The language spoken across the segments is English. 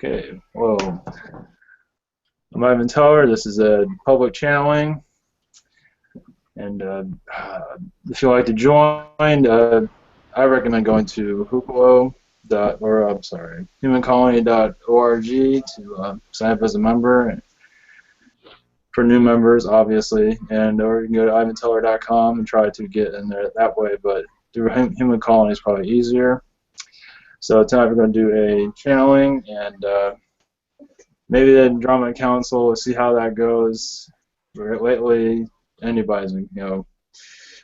Okay, whoa. I'm Ivan Teller. This is a public channeling, and if you'd like to join, I recommend going to humancolony.org to sign up as a member for new members, obviously, or you can go to ivanteller.com and try to get in there that way, but through Human Colony is probably easier. So tonight we're going to do a channeling, and maybe the Andromeda Council, we'll see how that goes. Lately, anybody's,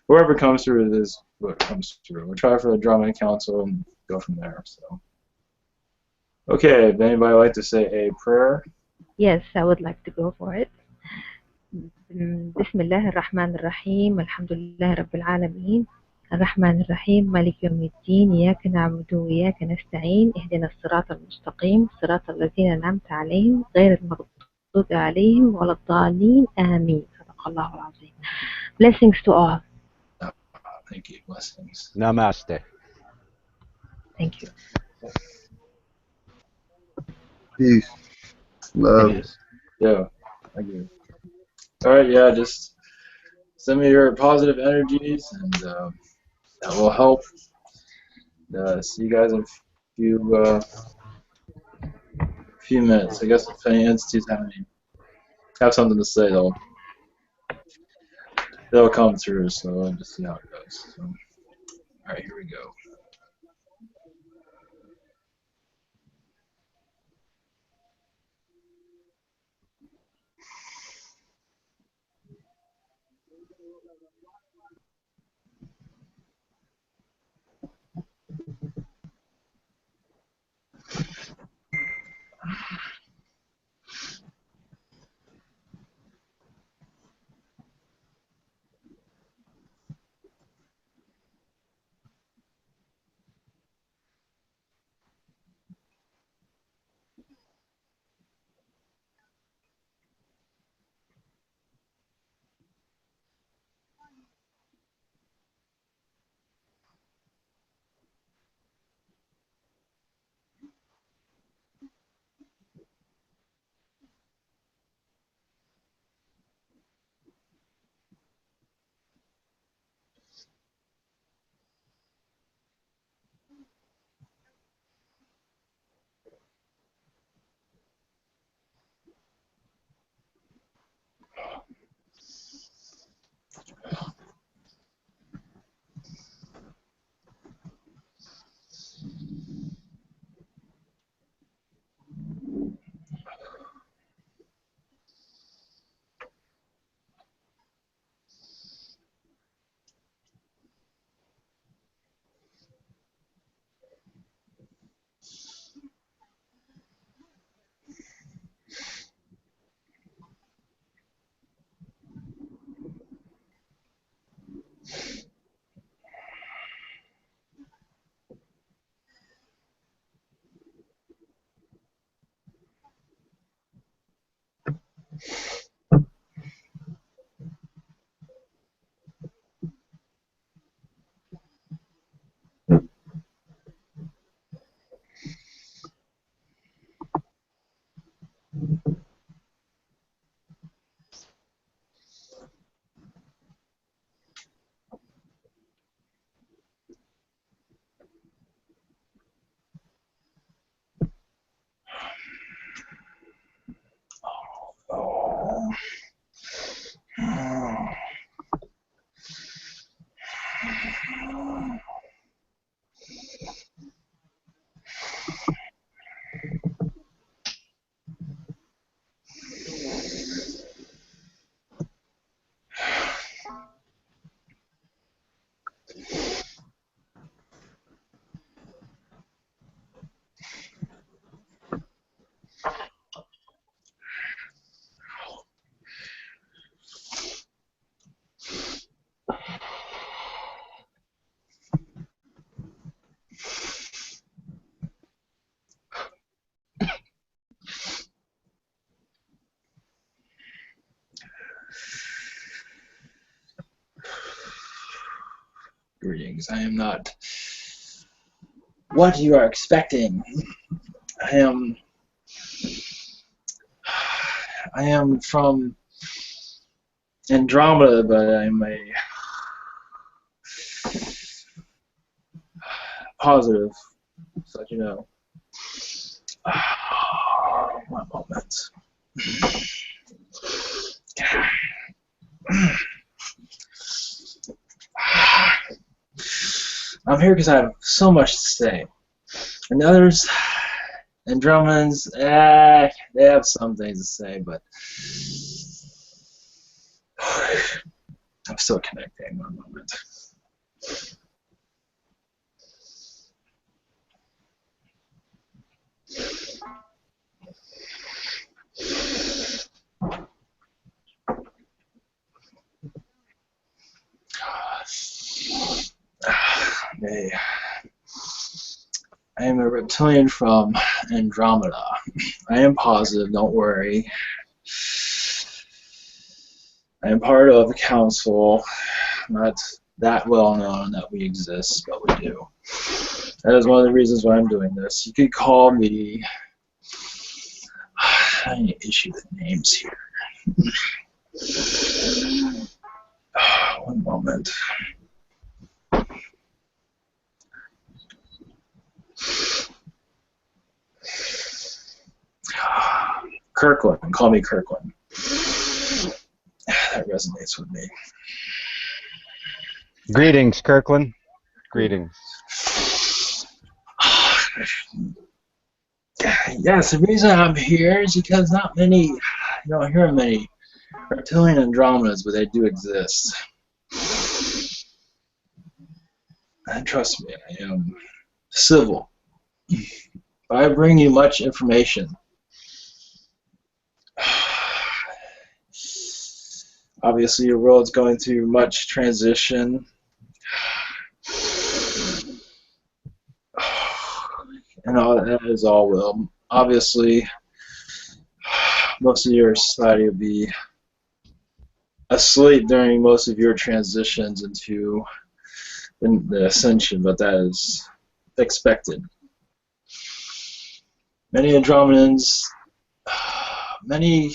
whoever comes through is what comes through. We'll try for the Andromeda Council and go from there. So, okay, would anybody like to say a prayer? Yes, I would like to go for it. بسم الله الرحمن الرحيم الحمد لله رب العالمين الرحمن الرحيم مالك يوم الدين إياك نعبد وإياك نستعين اهدنا الصراط المستقيم صراط الذين أنعمت عليهم غير المغضوب عليهم ولا الضالين آمين صدق الله العظيم. Blessings to all. Thank you. Blessings. Namaste. Thank you. Peace. Love. Peace. Yeah. Thank you. All right. Yeah. Just send me your positive energies, and that will help. See you guys in a few minutes. I guess if any entities have something to say, they'll come through. So we'll just see how it goes. So, all right. Here we go. Greetings. I am not what you are expecting. I am I am from Andromeda, but I'm a positive, so that you know. One moment. I'm here because I have so much to say. And the others, Andromedans, they have some things to say, but I'm still connecting. One moment. Hey. I am a reptilian from Andromeda. I am positive, don't worry. I am part of the council. Not that well known that we exist, but we do. That is one of the reasons why I'm doing this. You could call me. I need to issue the names here. One moment. Kirkland. Call me Kirkland. That resonates with me. Greetings, Kirkland. Greetings. Yes, the reason I'm here is because not many, you don't hear many reptilian Andromedas, but they do exist. And trust me, I am civil. But I bring you much information. Obviously, your world's going through much transition. And all that is all will. Obviously, most of your society will be asleep during most of your transitions into the ascension, but that is expected. Many Andromedans, many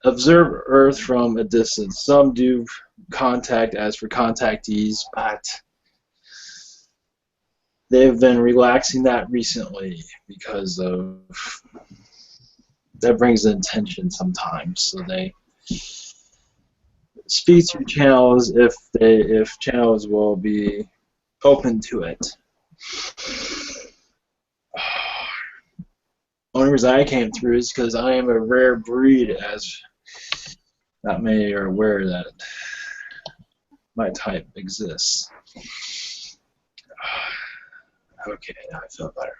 observe Earth from a distance. Some do contact as for contactees, but they've been relaxing that recently because of that brings in tension sometimes. So they speak through channels if channels will be open to it. Only reason I came through is because I am a rare breed, as not many are aware that my type exists. Okay, now I feel better.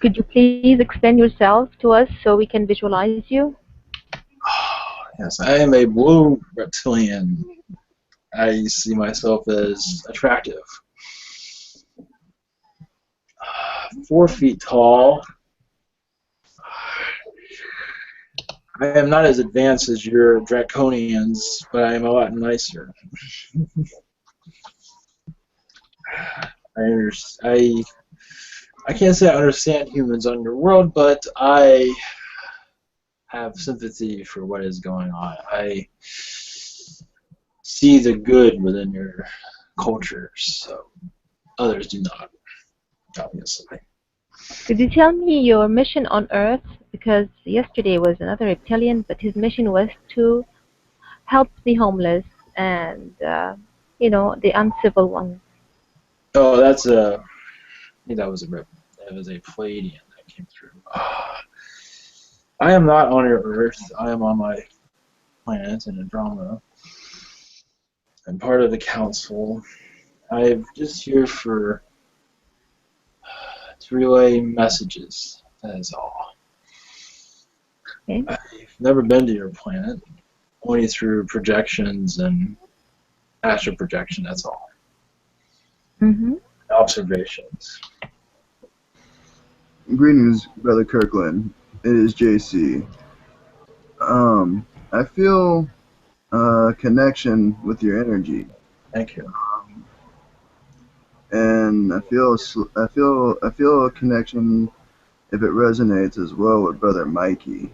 Could you please explain yourself to us so we can visualize you? Yes, I am a blue reptilian. I see myself as attractive. 4 feet tall. I am not as advanced as your Draconians, but I am a lot nicer. I can't say I understand humans underworld, but I have sympathy for what is going on. I see the good within your cultures, so others do not, obviously. Could you tell me your mission on Earth? Because yesterday was another reptilian, but his mission was to help the homeless and, the uncivil ones. Oh, that's a. I think that was a Palladian that came through. I am not on your Earth. I am on my planet in Andromeda. I'm part of the council. I'm just here to relay messages. That is all. Okay. I've never been to your planet, only through projections and astral projection. That's all. Mm-hmm. Observations. Greetings, Brother Kirkland. It is JC. I feel a connection with your energy, Thank you. and I feel a connection if it resonates as well with Brother Mikey.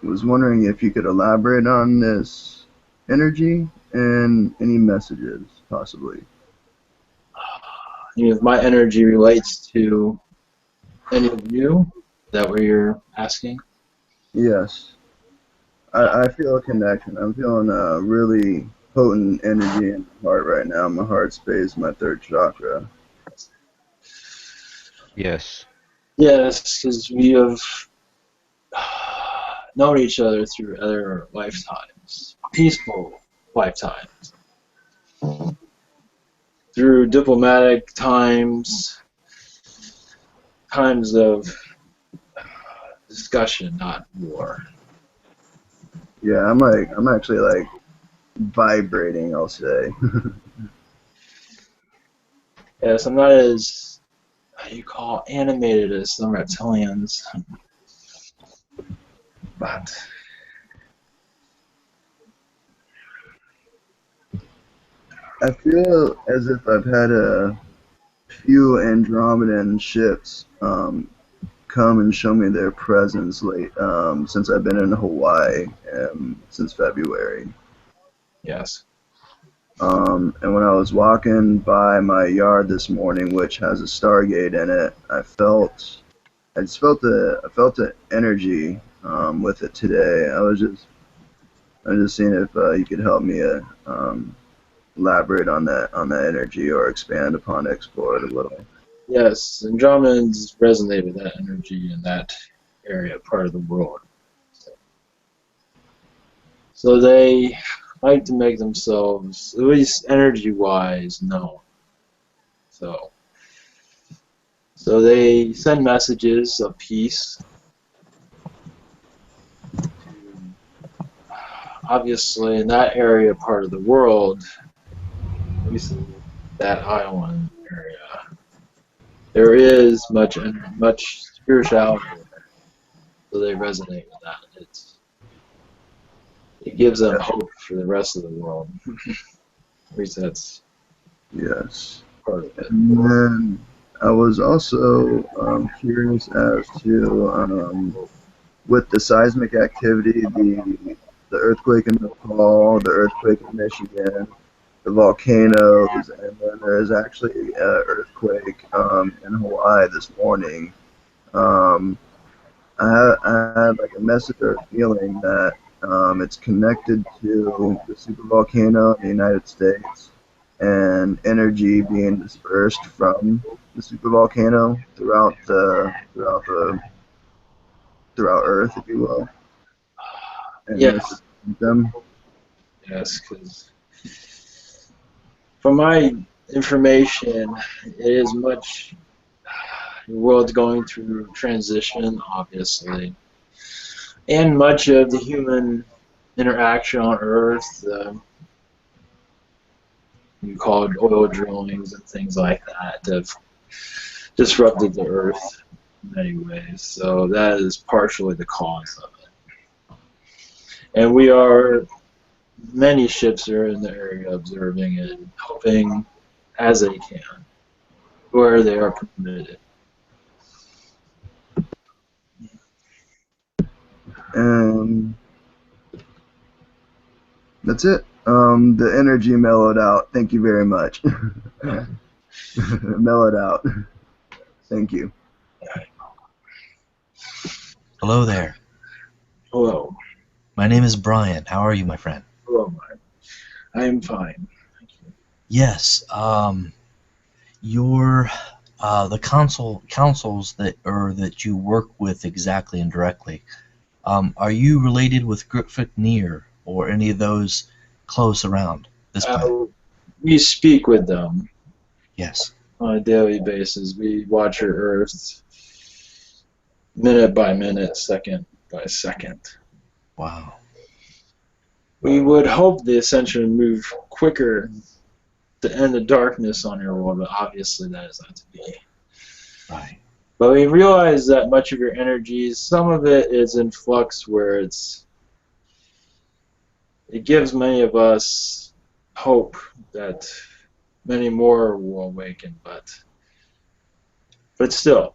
Was wondering if you could elaborate on this energy and any messages, possibly. If my energy relates to any of you, is that what you're asking? Yes. I feel a connection. I'm feeling a really potent energy in my heart right now. My heart space, my third chakra. Yes. Yes, because we have known each other through other lifetimes, peaceful lifetimes, through diplomatic times, times of discussion, not war. Yeah, I'm actually like vibrating, I'll say. Yes, I'm not as how you call animated as some reptilians, but I feel as if I've had a few Andromedan ships come and show me their presence since I've been in Hawaii since February. yes, And when I was walking by my yard this morning, which has a Stargate in it, I just felt the energy with it today. I was just seeing if you could help me elaborate on that energy or expand upon it, explore it a little. yes, Andromedans resonate with that energy in that area, part of the world. So they like to make themselves, at least energy-wise, known. So they send messages of peace. Obviously, in that area, part of the world, at least in that island area, there is much spirituality there, so they resonate with that. It gives them hope for the rest of the world. At least that's Yes. part of it. And then I was also curious as to with the seismic activity, the earthquake in Nepal, the earthquake in Michigan, the volcanoes, and then there's actually an earthquake in Hawaii this morning. Um, I had like a message or a feeling that it's connected to the supervolcano in the United States and energy being dispersed from the supervolcano throughout Earth, if you will, and this is Yes, them. yes, because from my information, it is much. The world's going through transition, obviously, and much of the human interaction on Earth, you call it oil drillings and things like that, have disrupted the Earth in many ways. So that is partially the cause of it. And many ships are in the area observing it, helping as they can, where they are permitted. And that's it. The energy mellowed out. Thank you very much. Mellowed out. Thank you. Hello there. Hello. My name is Brian. How are you, my friend? Hello, Mark. I am fine. Thank you. Yes. Your the councils that you work with exactly and directly. Are you related with Griffith Near or any of those close around this planet? We speak with them Yes. on a daily basis. We watch your Earth minute by minute, second by second. Wow. We would hope the Ascension would move quicker to end the darkness on your world, but obviously that is not to be. Right. But we realize that much of your energies, some of it is in flux where it gives many of us hope that many more will awaken, but But still,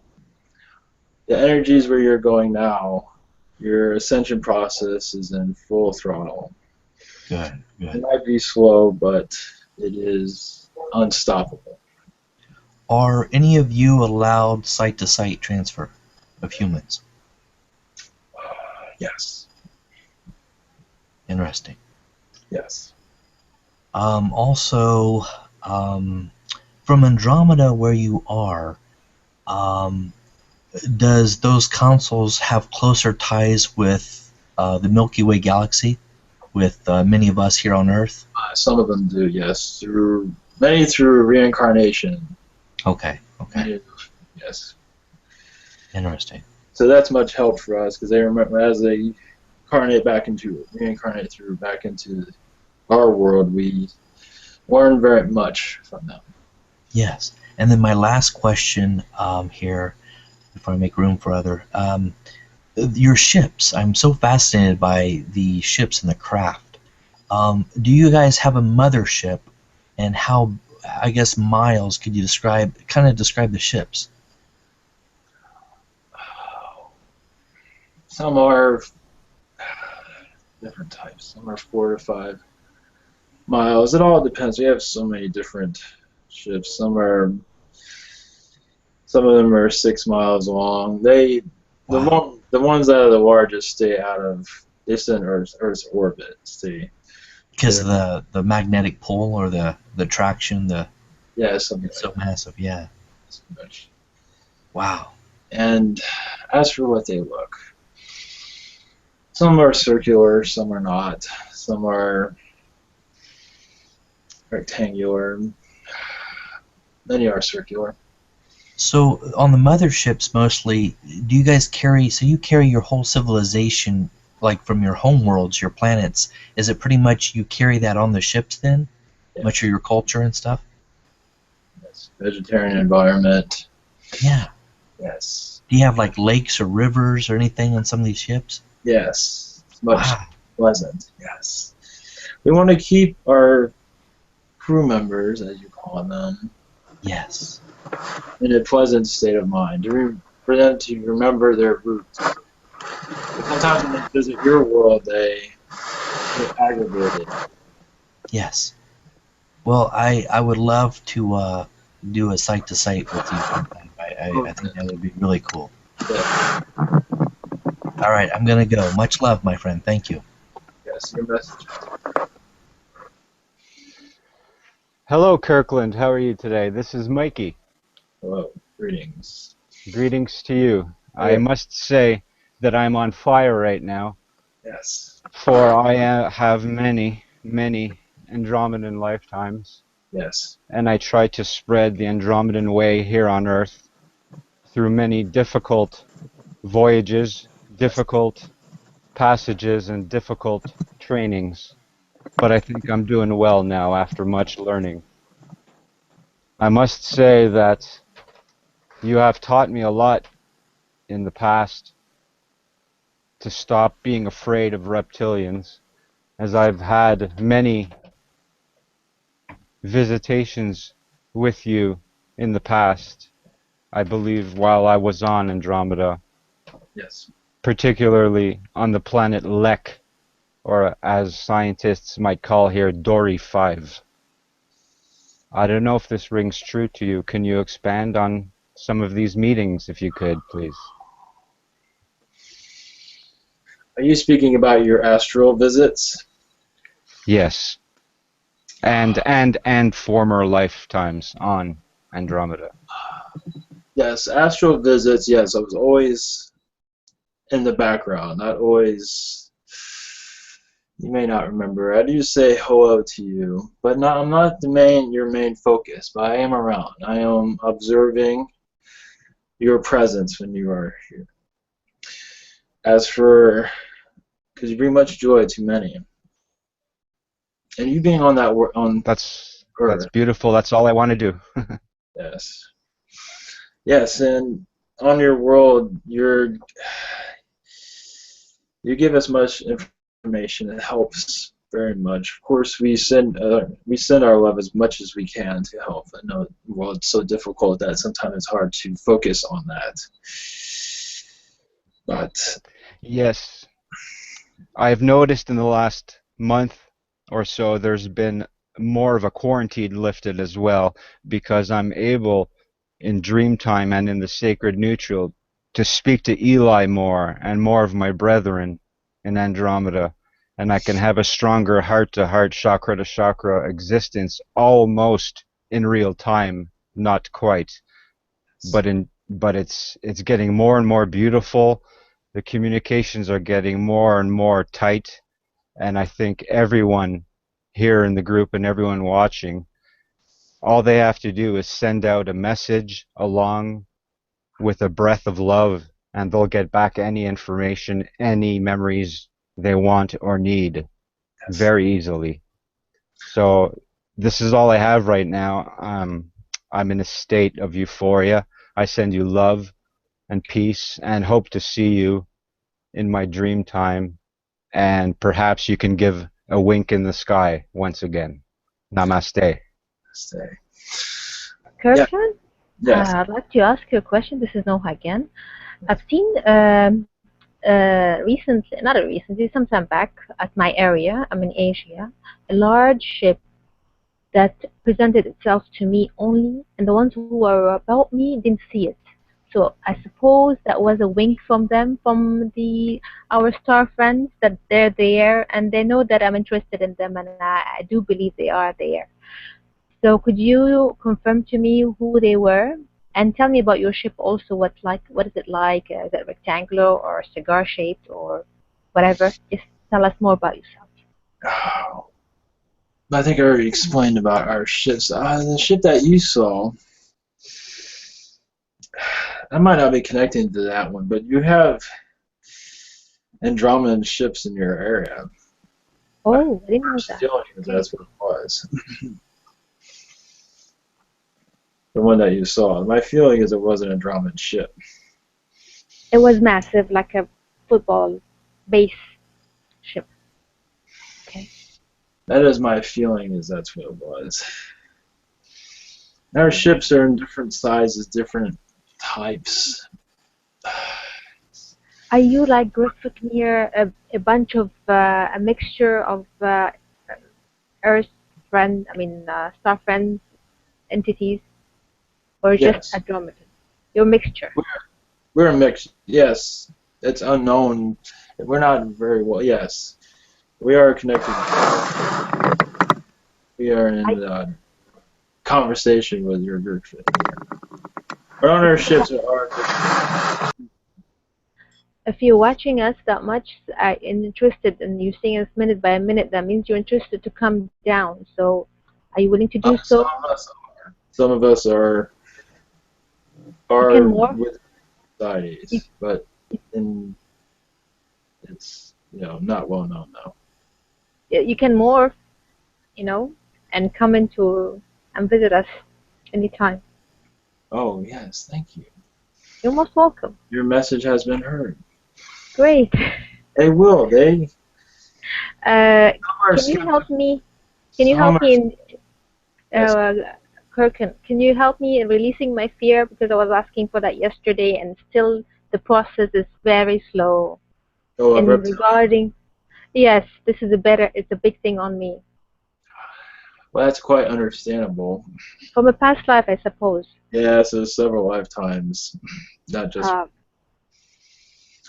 the energies where you're going now, your ascension process is in full throttle. Good, It good. might be slow, but it is unstoppable. Are any of you allowed site-to-site transfer of humans? Yes. Interesting. Yes. Also, from Andromeda, where you are, does those councils have closer ties with the Milky Way galaxy, with many of us here on Earth? Some of them do, yes. Many through reincarnation. Okay, okay. Many, yes. Interesting. So that's much help for us because they remember as they reincarnate through back into our world, we learn very much from them. Yes. And then my last question here, before I make room for other, your ships. I'm so fascinated by the ships and the craft. Do you guys have a mothership, and how, I guess, Miles, could you describe the ships? Some are different types. Some are 4 to 5 miles. It all depends. We have so many different ships. Some of them are 6 miles long. The ones that are the largest stay out of distant Earth's orbit. Because of the magnetic pull or the traction, Something it's so massive, yeah. so much. Wow. And as for what they look, some are circular, some are not. Some are rectangular. Many are circular. So on the motherships mostly, do you guys carry, so you carry your whole civilization, like from your home worlds, your planets, is it pretty much you carry that on the ships then? Yeah. Much of your culture and stuff? Yes. Vegetarian environment. Yeah. Yes. Do you have like lakes or rivers or anything on some of these ships? Yes. It's much Wow. pleasant. Yes. We want to keep our crew members, as you call them, Yes. in a pleasant state of mind, for them to remember their roots. But sometimes when they visit your world, they get aggravated. Yes. Well, I would love to do a site-to-site with you sometime. I think that would be really cool. Yeah. All right, I'm going to go. Much love, my friend. Thank you. Yes, your message. Hello, Kirkland. How are you today? This is Mikey. Hello. Greetings. Greetings to you. I Okay. must say that I'm on fire right now, Yes. for I have many, many Andromedan lifetimes, Yes. and I try to spread the Andromedan way here on Earth through many difficult voyages, difficult passages, and difficult trainings. But I think I'm doing well now after much learning. I must say that you have taught me a lot in the past to stop being afraid of reptilians, as I've had many visitations with you in the past, I believe while I was on Andromeda, Yes. particularly on the planet Lek, or as scientists might call here, Dory 5. I don't know if this rings true to you. Can you expand on some of these meetings, if you could, please? Are you speaking about your astral visits? Yes. And former lifetimes on Andromeda. Yes, astral visits. Yes, I was always in the background. Not always. You may not remember. I do say hello to you, but I'm not your main focus. But I am around. I am observing your presence when you are here. As for, because you bring much joy to many, and you being on That's Earth. beautiful. That's all I want to do. Yes. Yes, and on your world, you give us much information that helps very much. Of course, we send our love as much as we can to help. I know the world's so difficult that sometimes it's hard to focus on that. But Yes, I've noticed in the last month or so there's been more of a quarantine lifted as well because I'm able in dream time and in the sacred neutral to speak to Eli more and more of my brethren in Andromeda, and I can have a stronger heart-to-heart, chakra-to-chakra existence almost in real time, not quite, but it's getting more and more beautiful. The communications are getting more and more tight, and I think everyone here in the group and everyone watching, all they have to do is send out a message along with a breath of love, and they'll get back any information, any memories they want or need very easily. So this is all I have right now. I'm in a state of euphoria. I send you love and peace and hope to see you in my dream time, and perhaps you can give a wink in the sky once again. Namaste. stay. Yeah. Kirkland, Yes. I'd like to ask you a question. This is Noha again. I've seen recently, not recently, some time back at my area, I'm in Asia, a large ship that presented itself to me only, and the ones who were about me didn't see it. So I suppose that was a wink from them, from our star friends, that they're there and they know that I'm interested in them, and I do believe they are there. So could you confirm to me who they were, and tell me about your ship also? What is it like? Is it rectangular or cigar shaped or whatever? Just tell us more about yourself. Oh, I think I already explained about our ships. The ship that you saw, I might not be connecting to that one, but you have Andromedan ships in your area. Oh, I didn't know that. Still, that's what it was. The one that you saw. My feeling is it was an Andromedan ship. It was massive, like a football base ship. Okay. That is my feeling, is that's what it was. Our ships are in different sizes, different types. Are you like Griffith a bunch of a mixture of Earth friend, star friends entities, or just Yes. Andromeda? You're a mixture. We're a mix. Yes. It's unknown. We're not very well. Yes. We are connected. We are in conversation with your group. Our ownerships are. If you're watching us that much and interested and you're seeing us minute by minute, that means you're interested to come down. So are you willing to do so? Some of us are with societies, but it's not well known now. You can morph, and come into and visit us anytime. Oh yes, thank you. You're most welcome. Your message has been heard. Great. They will. They. Can you help me? Can you help me in Kirken? Can you help me in releasing my fear, because I was asking for that yesterday, and still the process is very slow. Oh, in regarding, yes, it's a big thing on me. Well, that's quite understandable. From a past life, I suppose. Yeah, so several lifetimes, not just.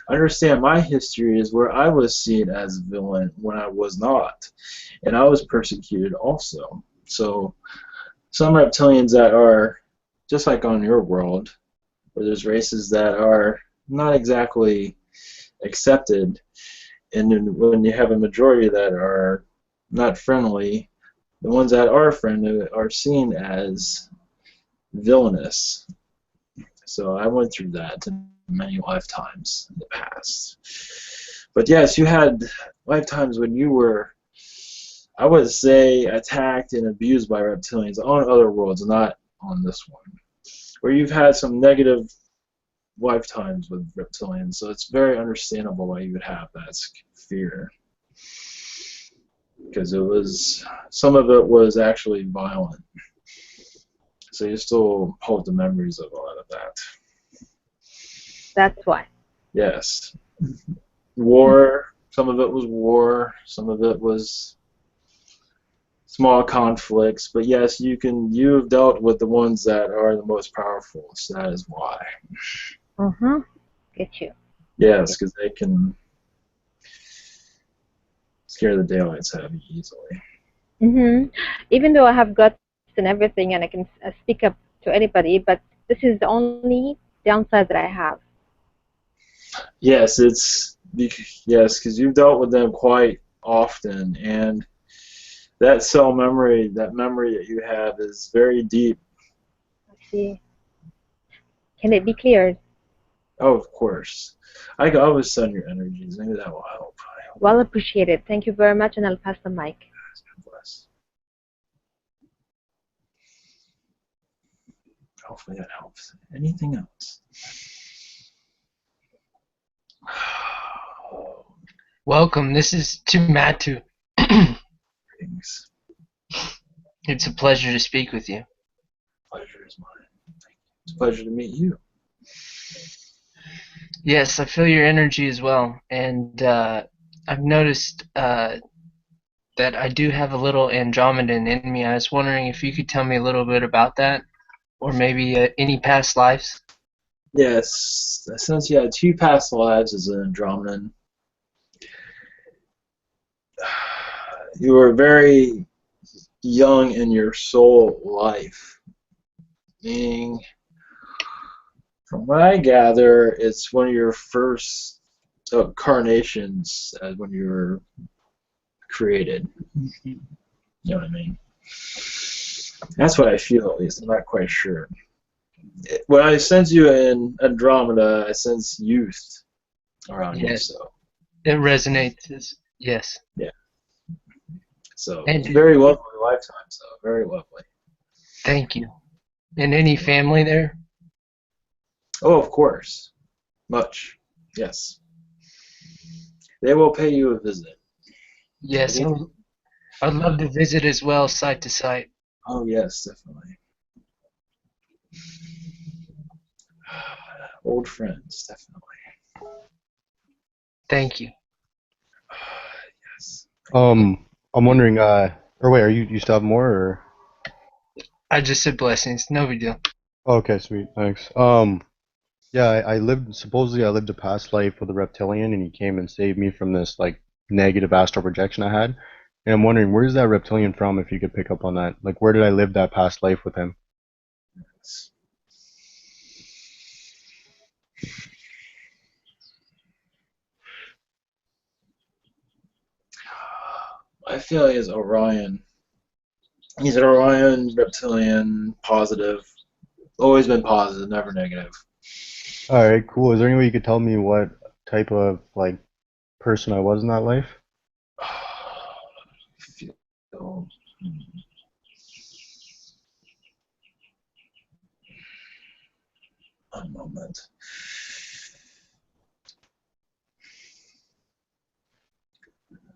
Understand, my history is where I was seen as a villain when I was not, and I was persecuted also. So some reptilians that are just like on your world, where there's races that are not exactly accepted, and then when you have a majority that are not friendly, the ones that are friendly are seen as villainous. So I went through that many lifetimes in the past. But yes, you had lifetimes when you were, I would say, attacked and abused by reptilians on other worlds, not on this one, where you've had some negative lifetimes with reptilians. So it's very understandable why you would have that fear. because some of it was actually violent. So you still hold the memories of a lot of that. That's why. Yes. War, some of it was war, some of it was small conflicts, but yes, you've dealt with the ones that are the most powerful, so that is why. Get you. Yes, because they can scare the daylights out of you easily. Even though I have guts and everything, and I can speak up to anybody, but this is the only downside that I have. Yes, because you've dealt with them quite often, and that cell memory, that memory that you have, is very deep. I see. Can it be cleared? Oh, of course. I can always send your energies. Maybe that will help. Well appreciated. Thank you very much, and I'll pass the mic. God bless. Hopefully that helps. Anything else? Welcome. This is Tumatu. Greetings. It's a pleasure to speak with you. Pleasure is mine. Thank you. It's a pleasure to meet you. Yes, I feel your energy as well, and I've noticed that I do have a little Andromedan in me. I was wondering if you could tell me a little bit about that, or maybe any past lives. Yes, since you had 2 past lives as an Andromedan, you were very young in your soul life. Meaning, from what I gather, it's one of your first incarnations as when you were created. You know what I mean? That's what I feel, at least. I'm not quite sure. When I sense you in Andromeda, I sense youth around you. Yes. So It resonates. Yes. yeah. So And it's very lovely lifetime. So very lovely. thank you. And any family there? Oh, of course. Much. Yes. They will pay you a visit. Yes, I'd love to visit as well, site to site. Oh, yes, definitely. Old friends, definitely. Thank you. Yes. I'm wondering, or wait, are you still have more, or? I just said blessings. No big deal. Okay, sweet, thanks. Yeah, supposedly I lived a past life with a reptilian, and he came and saved me from this, like, negative astral projection I had. And I'm wondering, where's that reptilian from, if you could pick up on that? Like, where did I live that past life with him? My feeling is Orion. He's an Orion, reptilian, positive. Always been positive, never negative. Alright, cool. Is there any way you could tell me what type of, like, person I was in that life? Feel, a moment.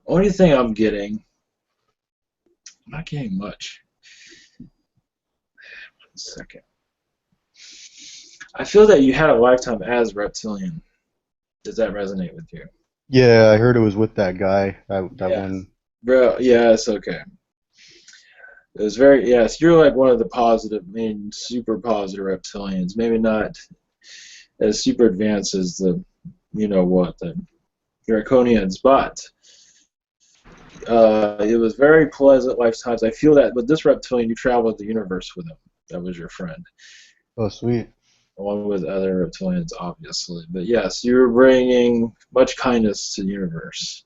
Only thing I'm not getting much. 1 second. I feel that you had a lifetime as reptilian. Does that resonate with you? Yeah, I heard it was with that guy, that Yeah. one. Bro, yes, okay. It was very, yes, you're like one of the positive, super positive reptilians. Maybe not as super advanced as the, the Draconians, but it was very pleasant lifetimes. I feel that with this reptilian, you traveled the universe with him. That was your friend. Oh, sweet. Along with other reptilians, obviously. But yes, you're bringing much kindness to the universe.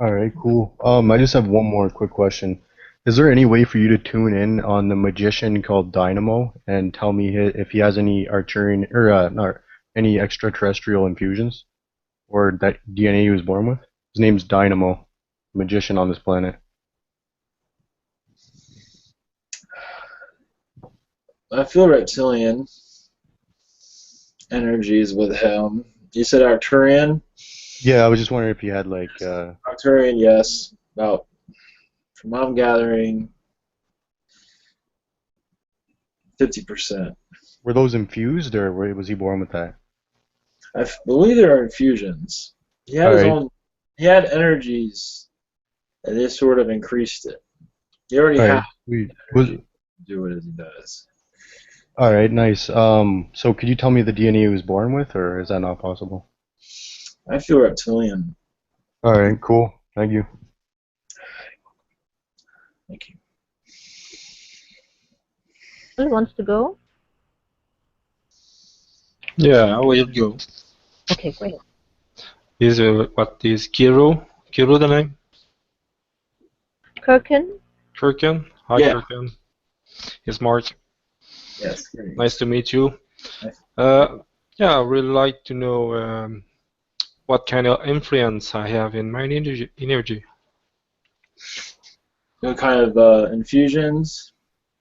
Alright, cool. I just have one more quick question. Is there any way for you to tune in on the magician called Dynamo and tell me if he has any Arcturian, or not, any extraterrestrial infusions? Or that DNA he was born with? His name's Dynamo, magician on this planet. I feel reptilian energies with him. You said Arcturian? Yeah, I was just wondering if he had, like, Arcturian, yes. about, from what I'm gathering, 50%. Were those infused, or was he born with that? I believe there are infusions. He had All his right. own. He had energies, and this sort of increased it. He already All had right. Sweet. energy to do what he does. All right. Nice. So could you tell me the DNA he was born with, or is that not possible? I feel reptilian. All right. Cool. Thank you. Thank you. Who wants to go? Yeah, I will go. Okay, great. Is what is Kiro? Kiro the name? Kirkin? Kirken? Hi, Yeah. Kirken. It's Mark. Yes. Great. Nice to meet you. Nice. Yeah, I really like to know what kind of influence I have in my energy. What kind of infusions?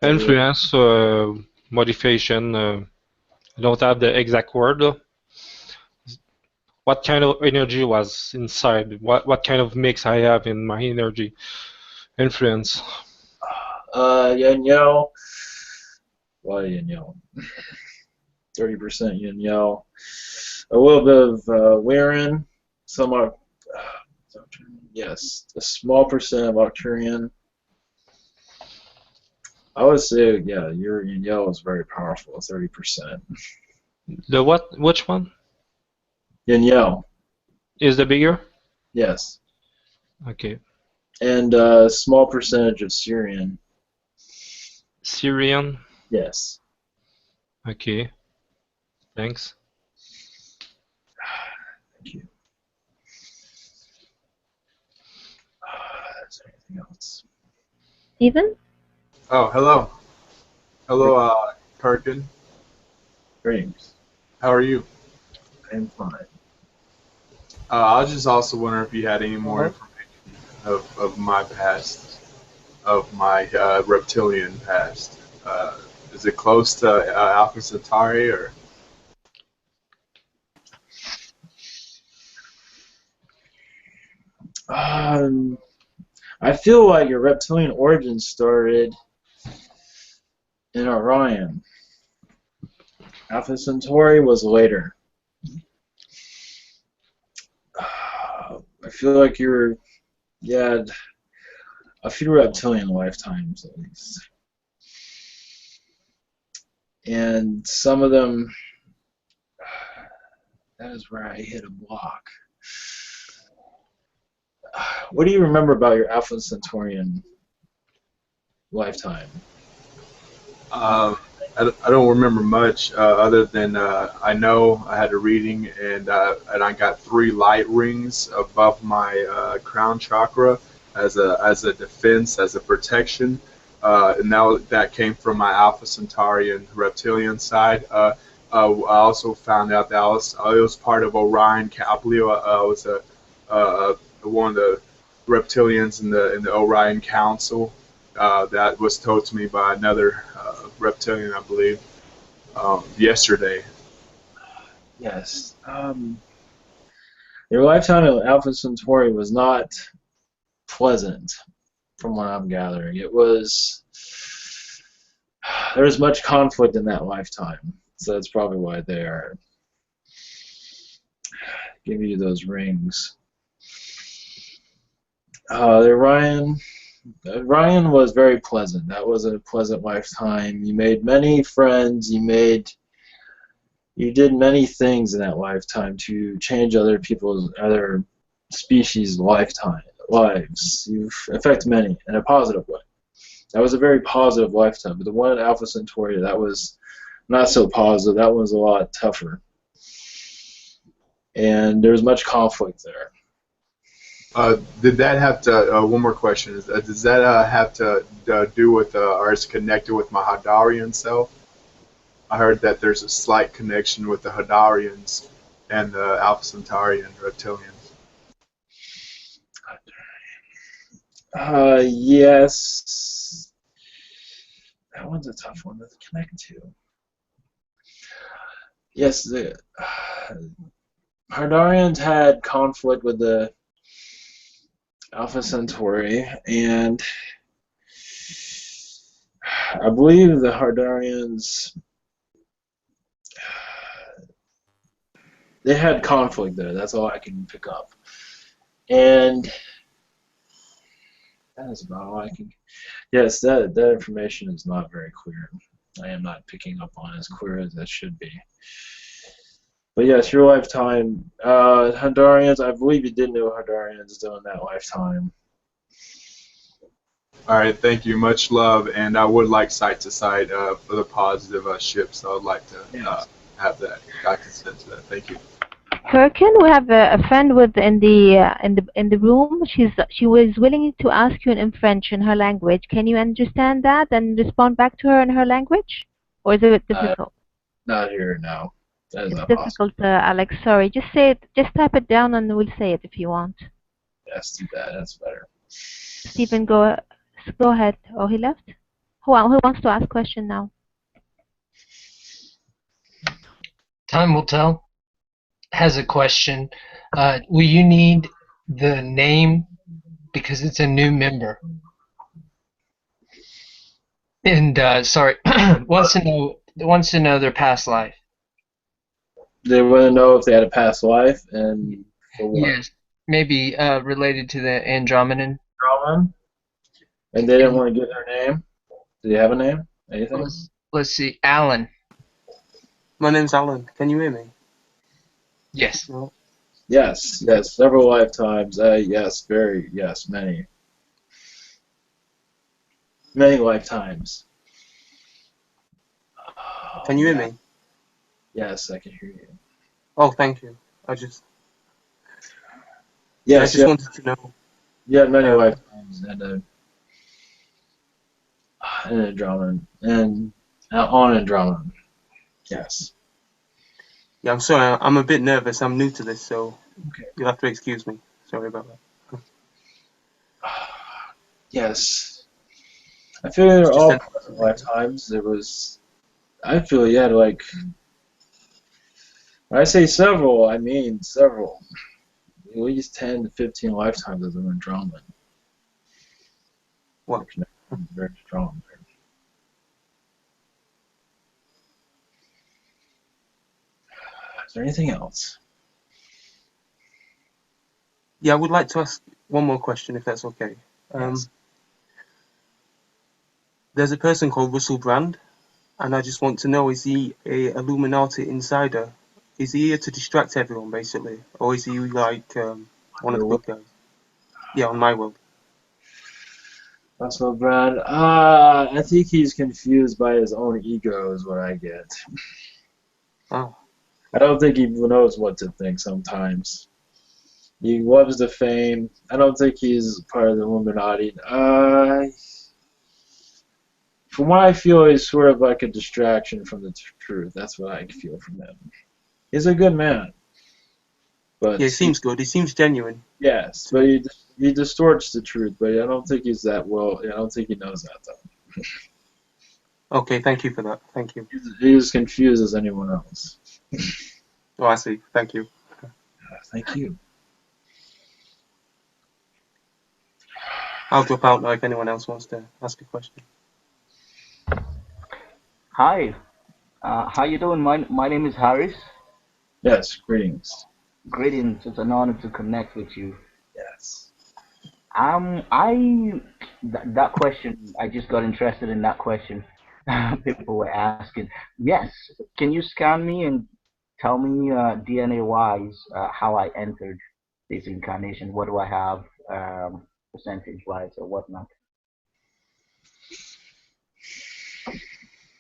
Influence, modification. I don't have the exact word. What kind of energy was inside? What kind of mix I have in my energy? Influence. Yin Yo. Why Yin Yo? 30% Yin Yo. A little bit of Weirin. Some yes, a small percent of Arcturian. I would say, yeah, your Yin Yo is very powerful. 30%. The what? Which one Yin Yo. is the bigger? Yes. Okay. And a small percentage of Syrian. Syrian. Yes. Okay. Thanks. Thank you. Is there anything else? Steven? Oh, hello. Hello, Karkin. Greetings. How are you? I'm fine. I was just also wondering if you had any more information of my past, of my reptilian past. Is it close to Alpha Centauri, or? I feel like your reptilian origin started in Orion. Alpha Centauri was later. I feel like you had a few reptilian lifetimes at least. And some of them, that is where I hit a block. What do you remember about your Alpha Centaurian lifetime? I don't remember much other than I know I had a reading and I got 3 light rings above my crown chakra as a defense, as a protection, and that came from my Alpha Centaurian reptilian side. I also found out that it was part of Orion. I believe I was one of the reptilians in the Orion Council. That was told to me by another reptilian, I believe, yesterday. Yes. Your lifetime at Alpha Centauri was not pleasant, from what I'm gathering. There was much conflict in that lifetime, so that's probably why they are giving you those rings. Ryan was very pleasant. That was a pleasant lifetime. You made many friends. You did many things in that lifetime to change other species' lives. You've affected many in a positive way. That was a very positive lifetime. But the one at Alpha Centauri, that was not so positive. That one was a lot tougher. And there was much conflict there. Did that have to? One more question: does that have to do with, or is connected with my Hadarian self? I heard that there's a slight connection with the Hadarians and the Alpha Centaurian reptilians. Yes. That one's a tough one to connect to. Yes, the Hadarians had conflict with the Alpha Centauri, and I believe the Hardarians, they had conflict there. That's all I can pick up. And that is about all I can. Yes, that information is not very clear. I am not picking up on as clear as that should be. But yes, your lifetime, Hardarians, I believe you did know Hardarians during that lifetime. All right, thank you. Much love, and I would like site to site for the positive ships. I would like to have that. I consent to that. Thank you. Firkin, we have a friend with in the room. She was willing to ask you in French in her language. Can you understand that and respond back to her in her language, or is it difficult? Not here now. That is It's not possible. difficult, Alex. Sorry. Just say it. Just type it down, and we'll say it if you want. Yes, do that. That's better. Stephen, go ahead. Oh, he left. Who wants to ask question now? Time will tell. Has a question. Will you need the name because it's a new member? And sorry, wants to know their past life. They want to know if they had a past life and for what? Yes, maybe related to the Andromedan. Andromeda? And they didn't want to give their name? Do they have a name? Anything? Let's see. Alan. My name's Alan. Can you hear me? Yes. No. Yes, several lifetimes. Yes, many. Many lifetimes. Can you hear me? Yes, I can hear you. Oh, thank you. I just Yes, wanted to know. Yeah, many lifetimes and Andromeda and on Andromeda. Yes. Yeah, I'm sorry. I'm a bit nervous. I'm new to this, so Okay. you'll have to excuse me. Sorry about that. Yes. I feel they're all lifetimes. There was. I feel you had like. When I say several, I mean several. At least 10 to 15 lifetimes of Andromeda. Wow. Very strong. Is there anything else? Yeah, I would like to ask one more question, if that's okay. Yes. There's a person called Russell Brand, and I just want to know, is he a Illuminati insider? Is he here to distract everyone, basically? Or is he like one of the good guys? Yeah, on my world. Russell Brand. I think he's confused by his own ego is what I get. Oh. I don't think he knows what to think sometimes. He loves the fame. I don't think he's part of the Illuminati. From what I feel, he's sort of like a distraction from the truth. That's what I feel from him. He's a good man. But Yeah, he seems good. He seems genuine. Yes, but he distorts the truth. But I don't think he's that well. I don't think he knows that though. Okay, thank you for that. Thank you. He's as confused as anyone else. Oh, I see. Thank you. Thank you. I'll drop out now if anyone else wants to ask a question. Hi, how you doing? My name is Harris. Yes, greetings. Greetings. It's an honor to connect with you. Yes. That question, I just got interested in that question. People were asking. Yes, can you scan me and tell me DNA-wise how I entered this incarnation? What do I have percentage-wise or whatnot?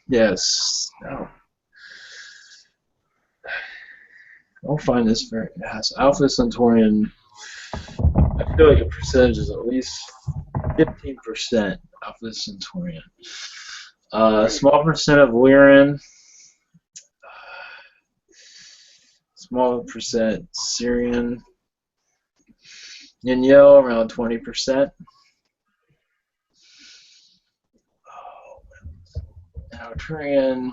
Yes. No. I'll find this very fast. Alpha Centurion. I feel like a percentage is at least 15% Alpha Centurion. Small percent of Lyran. Small percent Syrian. Yell around 20%. Arcturian.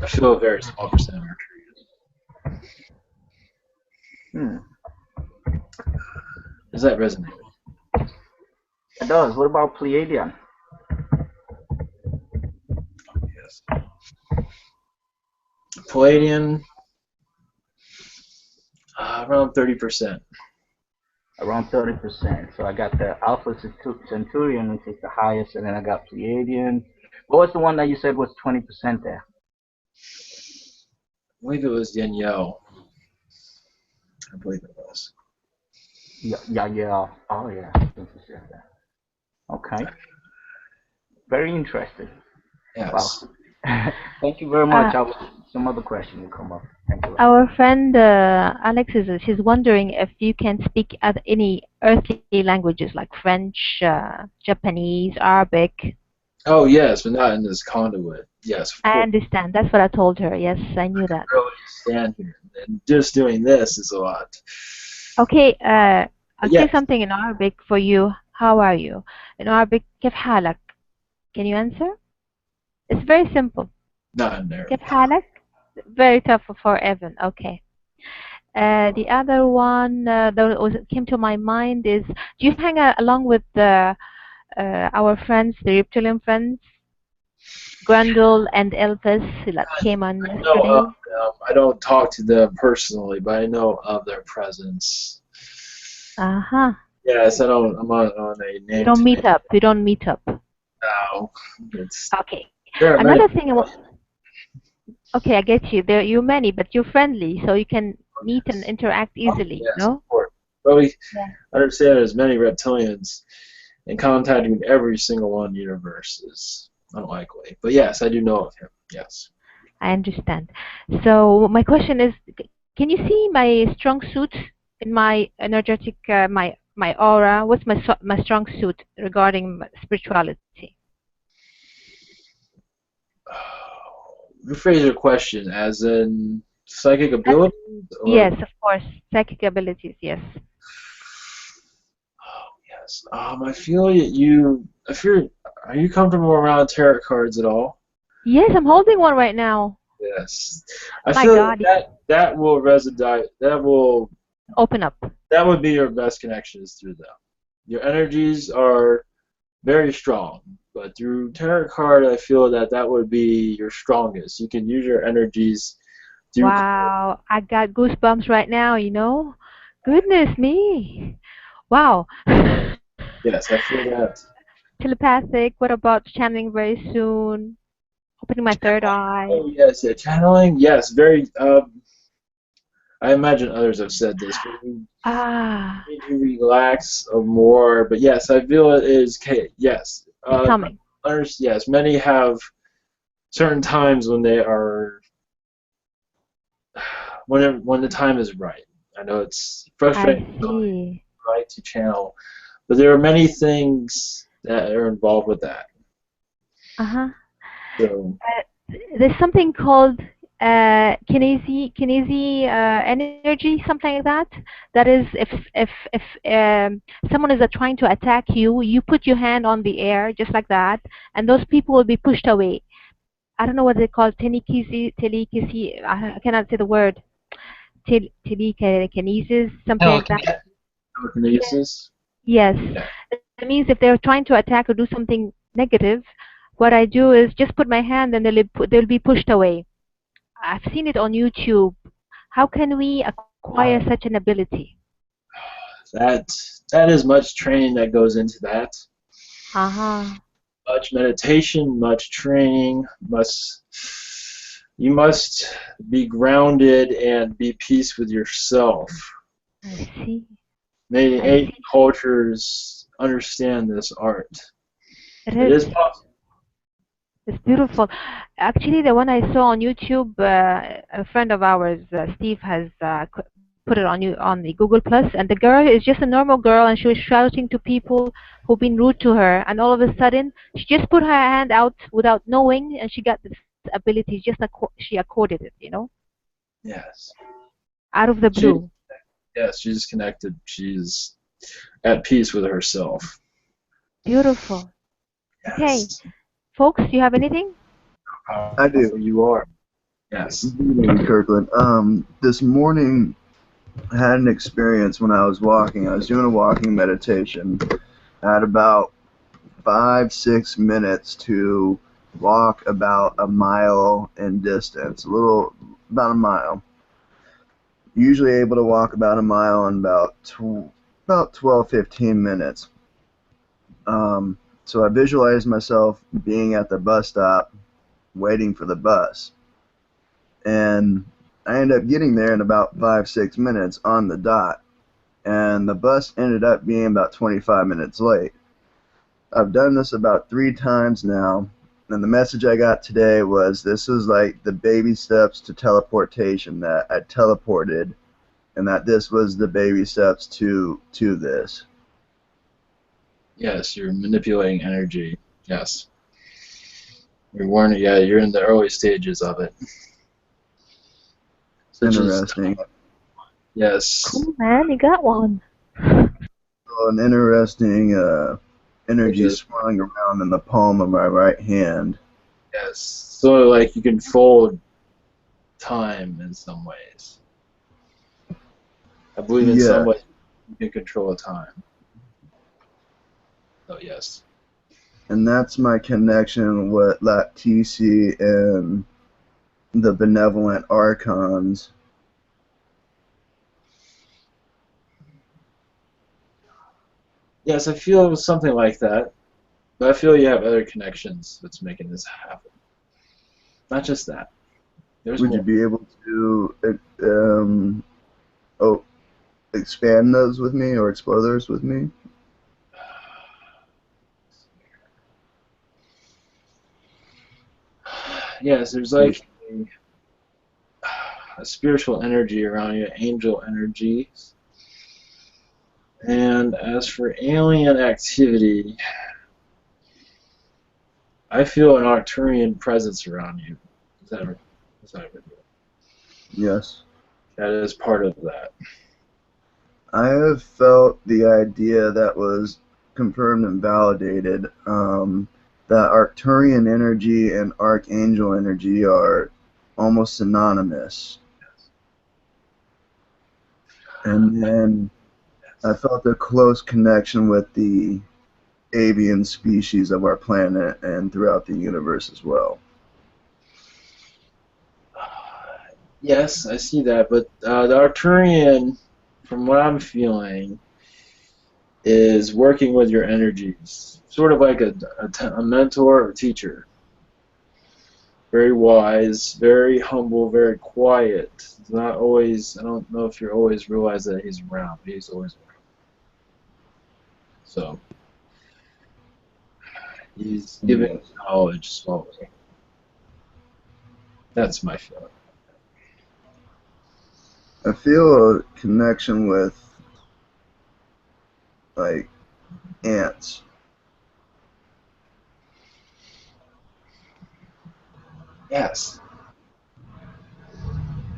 I feel a very small percent Arcturian. Does that resonate? It does. What about Pleiadian? Yes. Palladian, around 30%. Around 30%. So I got the Alpha Centurion, which is the highest, and then I got Pleiadian. What was the one that you said was 20% there? I believe it was Danielle. I believe it was. Yeah. Oh, yeah. Since you said that. Okay. Very interesting. Yes. Wow. Thank you very much. Some other question will come up. Thank you. Our friend Alex she's wondering if you can speak any earthly languages like French, Japanese, Arabic. Oh, yes, but not in this conduit. Yes, of course. I understand. That's what I told her. Yes, I knew that. Really stand here. And just doing this is a lot. Okay, I'll Yes. say something in Arabic for you. How are you? In Arabic, كيف حالك? Can you answer? It's very simple. Not in there. كيف حالك? Very tough for Evan. Okay. The other one that came to my mind is, do you hang along with our friends, the Reptilian friends, Grundle and Elvis, that came on yesterday? I don't talk to them personally, but I know of their presence. Uh-huh. Yes, I don't. I'm on a name. You don't meet up. You don't meet up. No. Okay. Another thing. Okay, I get you. You're many, but you're friendly, so you can meet and interact easily. Yes, no? of course. But we understand there's many reptilians, and contacting every single one in the universe is unlikely. But yes, I do know of him. Yes. I understand. So my question is, can you see my strong suit in my energetic, my aura? What's my strong suit regarding spirituality? Rephrase your question, as in psychic abilities? Yes, of course, psychic abilities. Yes. Oh, yes. I feel you. Are you comfortable around tarot cards at all? Yes, I'm holding one right now. Yes. I feel that will resonate. That will open up. That would be your best connections through them. Your energies are very strong, but through tarot card, I feel that would be your strongest. You can use your energies. Wow, I got goosebumps right now. Goodness me. Wow. Yes, I feel that. Telepathic. What about channeling very soon? Opening my third eye. Oh yes, yeah, channeling. Yes, very. I imagine others have said this. You need to relax more, but yes, I feel it is. Yes. It's coming. Yes, many have certain times when they are when the time is right. I know it's frustrating right to channel, but there are many things that are involved with that. So there's something called kinesis energy, something like that. That is, if someone is trying to attack you, you put your hand on the air just like that, and those people will be pushed away. I don't know what they call telekinesis. I cannot say the word. Telekinesis, something like that. Telekinesis. Yes. That means if they're trying to attack or do something negative, what I do is just put my hand and they'll be pushed away. I've seen it on YouTube. How can we acquire such an ability? That is much training that goes into that. Much meditation, much training. You must be grounded and be peace with yourself. I see. Many ancient cultures understand this art. It is possible. It's beautiful. Actually, the one I saw on YouTube, a friend of ours, Steve, has put it on the Google Plus, and the girl is just a normal girl, and she was shouting to people who've been rude to her, and all of a sudden, she just put her hand out without knowing, and she got this ability. She accorded it, Yes. Out of the blue. Yes, she's connected. She's at peace with herself. Beautiful. Yes. Okay. Folks, do you have anything? I do. You are. Yes. Good evening, Kirkland. This morning, I had an experience when I was walking. I was doing a walking meditation. I had about 5-6 minutes to walk about a mile in distance, about a mile. Usually able to walk about a mile in about 12-15 minutes. So I visualized myself being at the bus stop waiting for the bus. And I ended up getting there in about 5-6 minutes on the dot. And the bus ended up being about 25 minutes late. I've done this about 3 times now. And the message I got today was this is like the baby steps to teleportation, that I teleported, and that this was the baby steps to this. Yes, you're manipulating energy. Yes. You're warning. Yeah, you're in the early stages of it. Such Interesting. Yes. Cool, man, you got one. So an interesting energy Because- swirling around in the palm of my right hand. Yes. So like you can fold time in some ways. I believe in some ways you can control time. So yes. And that's my connection with Latisi and the benevolent archons. Yes, I feel something like that. But I feel you have other connections that's making this happen. Not just that. There's Would more. you be able to expand those with me or explore those with me? Yes, there's like a spiritual energy around you, angel energies. And as for alien activity, I feel an Arcturian presence around you. Is that right? Yes. That is part of that. I have felt the idea that was confirmed and validated, that Arcturian energy and Archangel energy are almost synonymous. And then I felt a close connection with the avian species of our planet and throughout the universe as well. Yes, I see that, but the Arcturian, from what I'm feeling, is working with your energies, sort of like a mentor or teacher. Very wise, very humble, very quiet. It's not always. I don't know if you always realize that he's around, but he's always around. So he's giving knowledge slowly. That's my feeling. I feel a connection with, like, ants. Yes.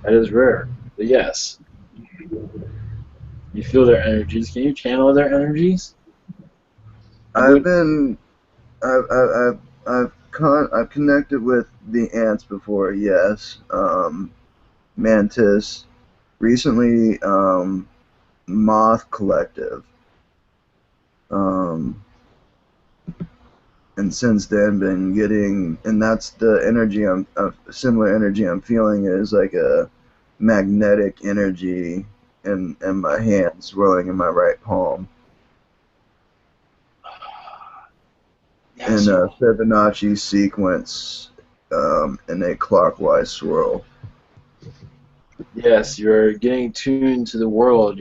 That is rare, but yes. You feel their energies. Can you channel their energies? I've connected with the ants before, yes. Mantis. Recently, Moth Collective. And since then been getting, and that's the energy similar energy I'm feeling is like a magnetic energy in my hands swirling in my right palm. Yes, In a Fibonacci sequence, in a clockwise swirl. yes, you're getting tuned to the world.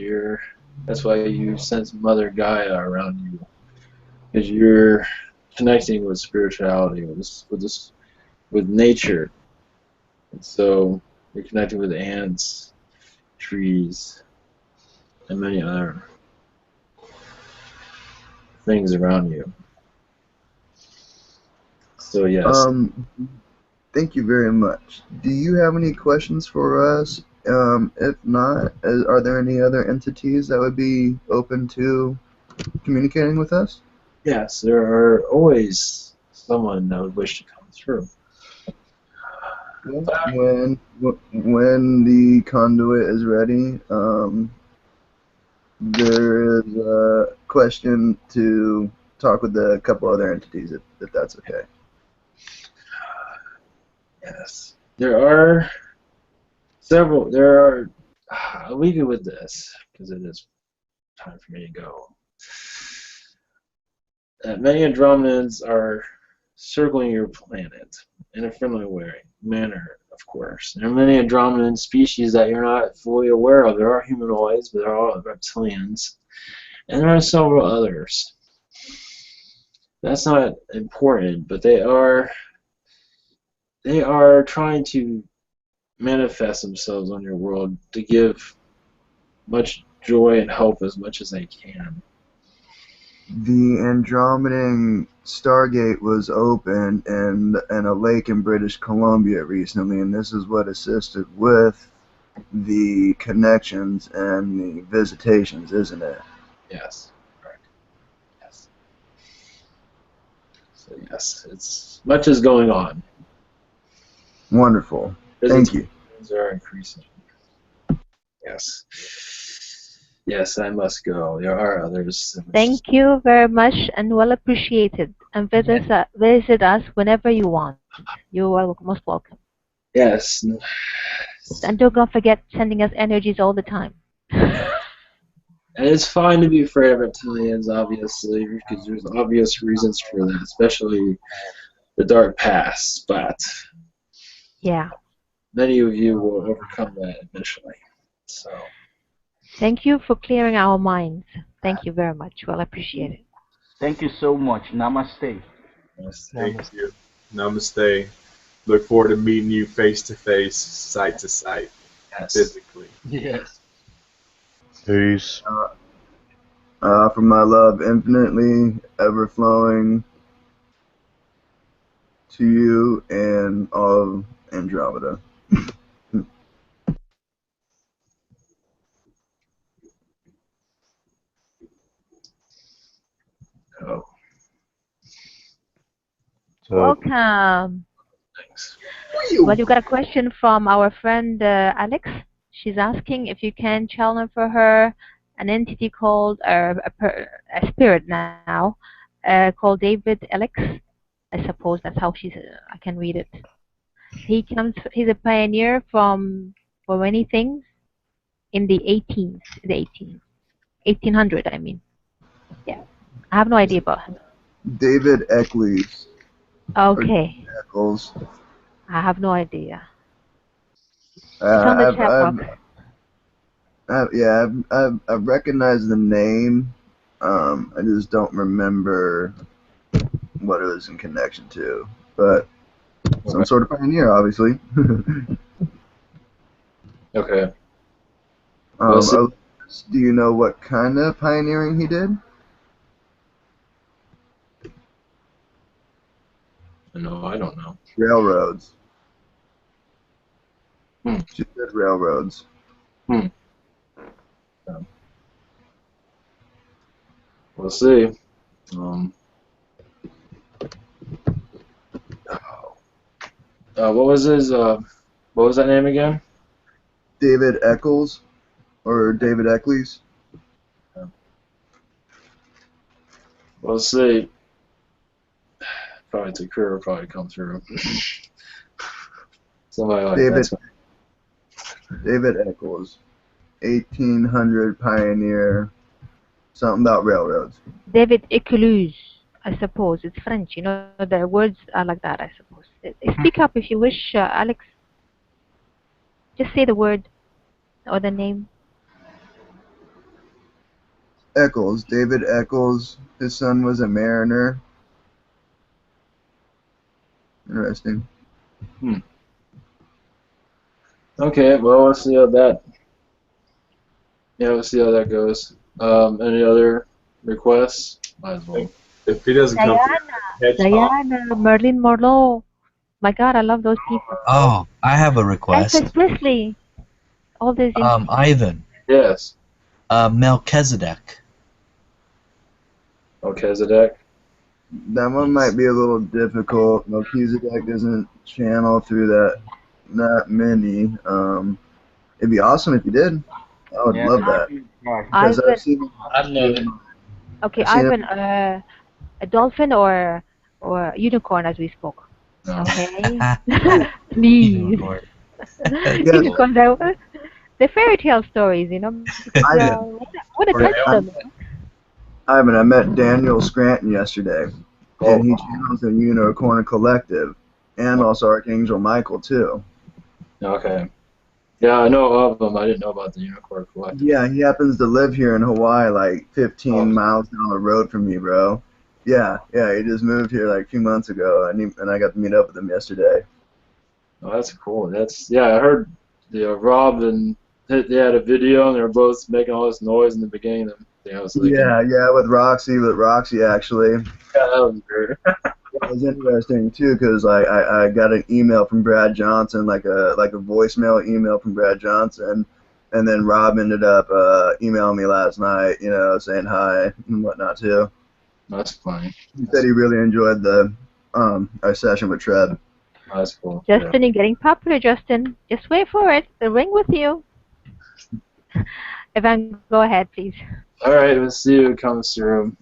That's why you sense Mother Gaia around you, because you're connecting with spirituality, with nature. And so you're connecting with ants, trees, and many other things around you. So yes. Thank you very much. Do you have any questions for us? If not, are there any other entities that would be open to communicating with us? Yes, there are always someone that would wish to come through. When the conduit is ready, there is a question to talk with a couple other entities, if that's okay. Yes. There are several. There are. I'll leave you with this because it is time for me to go. Many Andromedans are circling your planet in a friendly manner, of course. There are many Andromedan species that you're not fully aware of. There are humanoids, but there are all reptilians, and there are several others. That's not important, but they are trying to manifest themselves on your world to give much joy and hope as much as they can. The Andromedan Stargate was opened in a lake in British Columbia recently, and this is what assisted with the connections and the visitations, isn't it? Yes, correct. Yes. So yes, it's much is going on. Wonderful. Thank you. Visitations are increasing. Yes. Yes, I must go. There are others. Thank you very much and well appreciated. And visit us whenever you want. You are most welcome. Yes. And don't forget sending us energies all the time. And it's fine to be afraid of reptilians, obviously, because there's obvious reasons for that, especially the dark past. But yeah, many of you will overcome that eventually. So. Thank you for clearing our minds. Thank you very much. Well appreciated. Thank you so much. Namaste. Thank you. Namaste. Look forward to meeting you face to face, sight to sight, physically. Yes. Peace. From my love infinitely ever flowing to you and all of Andromeda. Oh. Welcome. Thanks. Well, you got a question from our friend Alex. She's asking if you can channel for her an entity called a spirit now called David Alex. I suppose that's how I can read it. He's a pioneer for many things in the 1800, I mean. Yeah. I have no idea about him. David Eccles. Okay. Eccles. I have no idea. It's on the chat box. I've recognized the name. I just don't remember what it was in connection to. But some sort of pioneer, obviously. Okay. Do you know what kind of pioneering he did? No, I don't know. Railroads. She said railroads. We'll see. What was his? What was that name again? David Eccles, or David Eccles. We'll see. Probably the career will probably come through. Somebody like David Eccles, 1800 pioneer. Something about railroads. David Eccles, I suppose. It's French. You know, the words are like that, I suppose. Speak up if you wish, Alex. Just say the word or the name. Eccles, David Eccles. His son was a mariner. Interesting. Okay, well, we'll see how that. Yeah, we'll see how that goes. Any other requests? Might as well. If he doesn't come Diana, Merlin Monroe. My God, I love those people. Oh, I have a request. Elvis Presley. All these. Ivan. Yes. Melchizedek. Melchizedek. That one might be a little difficult. Melchizedek doesn't channel through that not many. It'd be awesome if you did. I would Yeah, love that because Ivan, I've seen. I'd love it. okay, I've seen it. Ivan, a dolphin or unicorn as we spoke. No. Okay, please. Unicorn. Yeah, Cool. Unicorns are they're fairy tale stories, you know, because I want to Or touch them. Ivan, I met Daniel Scranton yesterday, Oh, and he channels the Unicorn Collective, and also Archangel Michael too. okay. Yeah, I know of them. I didn't know about the Unicorn Collective. Yeah, he happens to live here in Hawaii, like 15 Oh. miles down the road from me, bro. Yeah, he just moved here like 2 months ago, and I got to meet up with him yesterday. Oh, that's cool. I heard Rob and they had a video and they were both making all this noise in the beginning. I was thinking, Yeah, with Roxy actually. yeah, that was weird. It was interesting too, because I got an email from Brad Johnson, like a voicemail email from Brad Johnson, and then Rob ended up emailing me last night, saying hi and whatnot too. That's funny. He said he really enjoyed the our session with Trev. That's cool. Justin, you're getting popular, Justin. Just wait for it. The ring with you. Evan, go ahead, please. All right, let's see who comes through.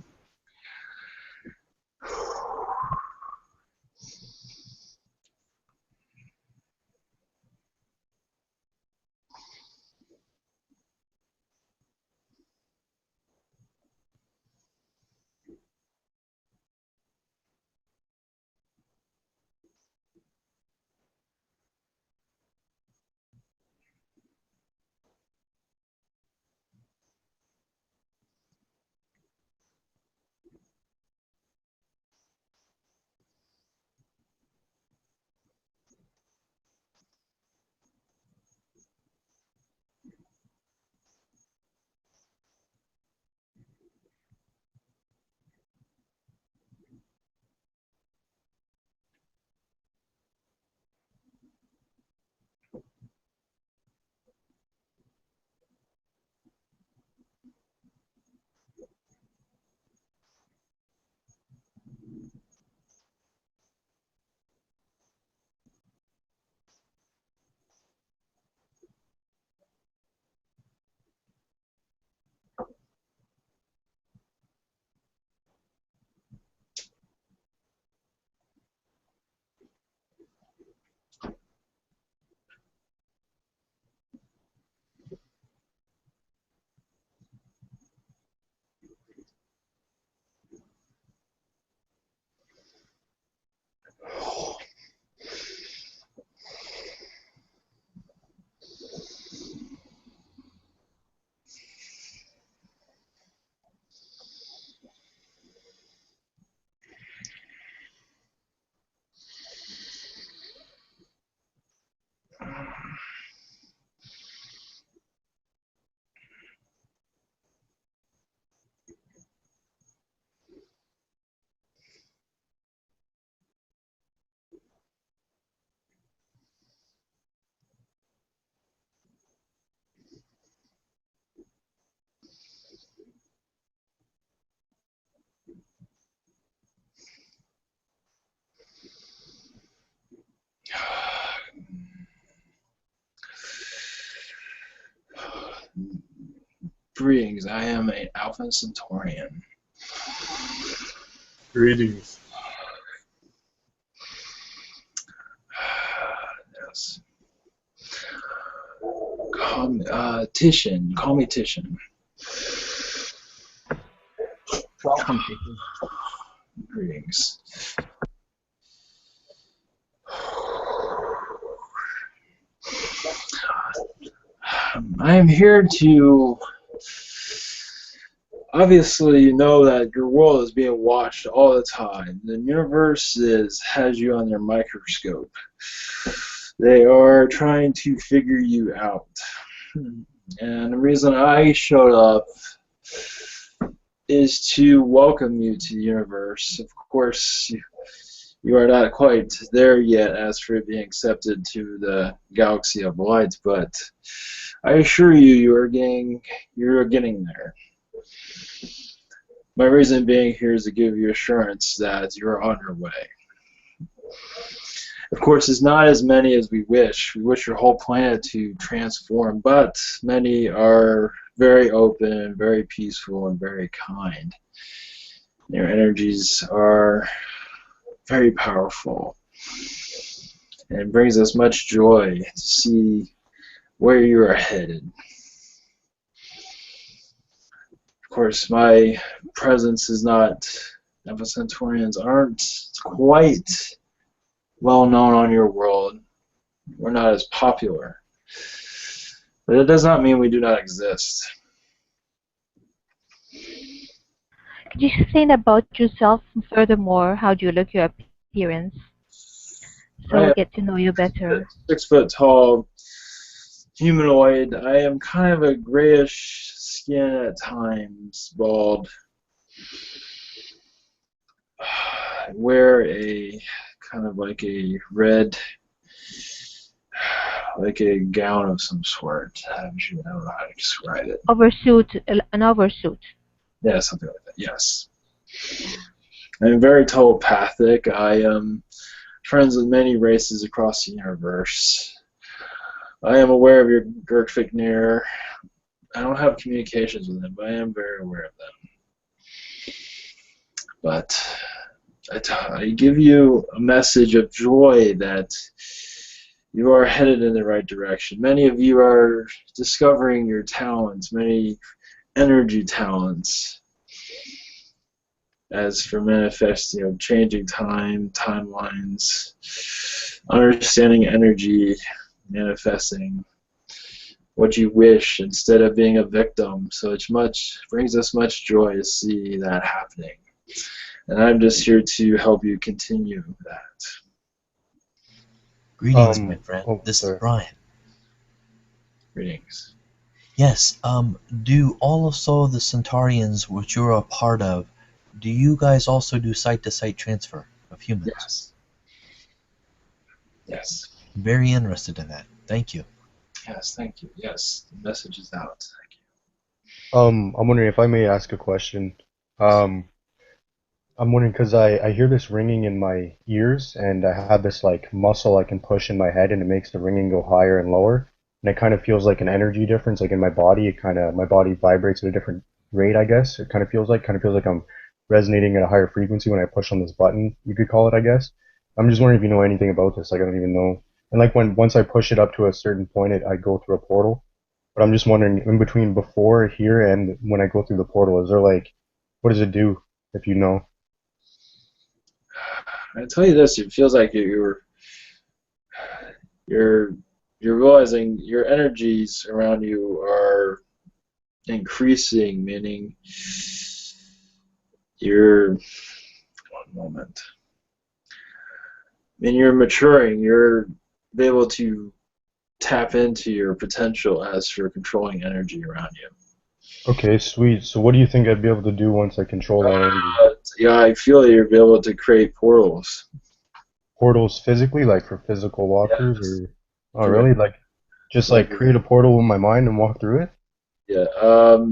Greetings, I am an Alpha Centurion. Greetings. Yes. Titian. Call me Titian. Welcome, Chicken. Greetings. I am here to obviously you know that your world is being watched all the time. The universe has you on their microscope. They are trying to figure you out. And the reason I showed up is to welcome you to the universe. Of course, you are not quite there yet as for being accepted to the galaxy of light, but I assure you, you're getting there. My reason being here is to give you assurance that you're on your way. Of course, it's not as many as we wish. We wish your whole planet to transform, but many are very open, very peaceful, and very kind. Their energies are very powerful, and it brings us much joy to see where you are headed. Of course, my presence is not, Centaurians aren't quite well known on your world. We're not as popular. But it does not mean we do not exist. Could you explain about yourself furthermore? How do you look, your appearance? So I we am get to know you better. 6 foot tall humanoid. I am kind of a grayish skin at times, bald. I wear a kind of like a red, like a gown of some sort. I don't know how to describe it. Oversuit, an oversuit. Yeah, something like that. Yes. I'm very telepathic. I am friends with many races across the universe. I am aware of your Gurkviknir. I don't have communications with them, but I am very aware of them. But I give you a message of joy that you are headed in the right direction. Many of you are discovering your talents, many energy talents. As for manifest, changing time, timelines, understanding energy, manifesting what you wish instead of being a victim. So it brings us much joy to see that happening. And I'm just here to help you continue that. Greetings, my friend. This sorry. is Brian. Greetings. Yes, do also the Centurions, which you're a part of, do you guys also do site-to-site transfer of humans? Yes. Yes. Very interested in that. Thank you. Yes, thank you. Yes, the message is out. Thank you. I'm wondering if I may ask a question. I'm wondering because I hear this ringing in my ears, and I have this like muscle I can push in my head, and it makes the ringing go higher and lower, and it kind of feels like an energy difference, like in my body. My body vibrates at a different rate, I guess. It kind of feels like I'm resonating at a higher frequency when I push on this button, you could call it, I guess. I'm just wondering if you know anything about this. Like I don't even know. And like once I push it up to a certain point, I go through a portal. But I'm just wondering, in between before here and when I go through the portal, is there like, what does it do, if you know? I tell you this, it feels like you're realizing your energies around you are increasing, meaning one moment. I mean, you're maturing. You're able to tap into your potential as for controlling energy around you. Okay, sweet. So what do you think I'd be able to do once I control that energy? Yeah, I feel you'll be able to create portals. Portals physically, like for physical walkers, Yes. or oh really? Like just like create a portal in my mind and walk through it? Yeah,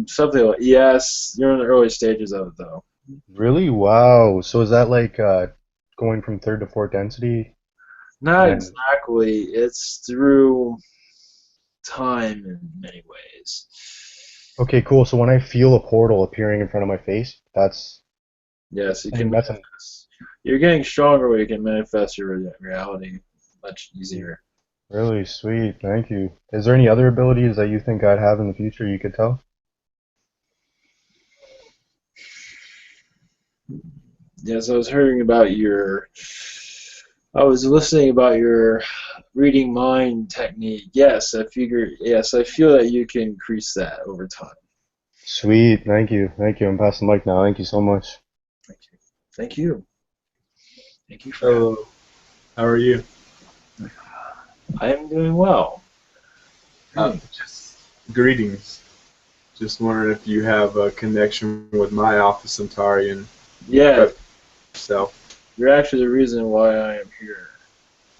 something like, yes. You're in the early stages of it though. Really? Wow. So is that like going from third to fourth density? Not And exactly. It's through time in many ways. okay, cool. So when I feel a portal appearing in front of my face, Yes, you I can think that's manifest. You're getting stronger where you can manifest your reality much easier. really sweet. Thank you. Is there any other abilities that you think I'd have in the future you could tell? Yes, I was listening about your reading mind technique. Yes, I feel that you can increase that over time. Sweet. Thank you. Thank you. I'm passing the mic now. Thank you so much. Thank you. Thank you. Thank you for Hello. How are you? I am doing well. Just greetings. Just wondering if you have a connection with my Alpha Centurion. Yeah. So. You're actually the reason why I am here.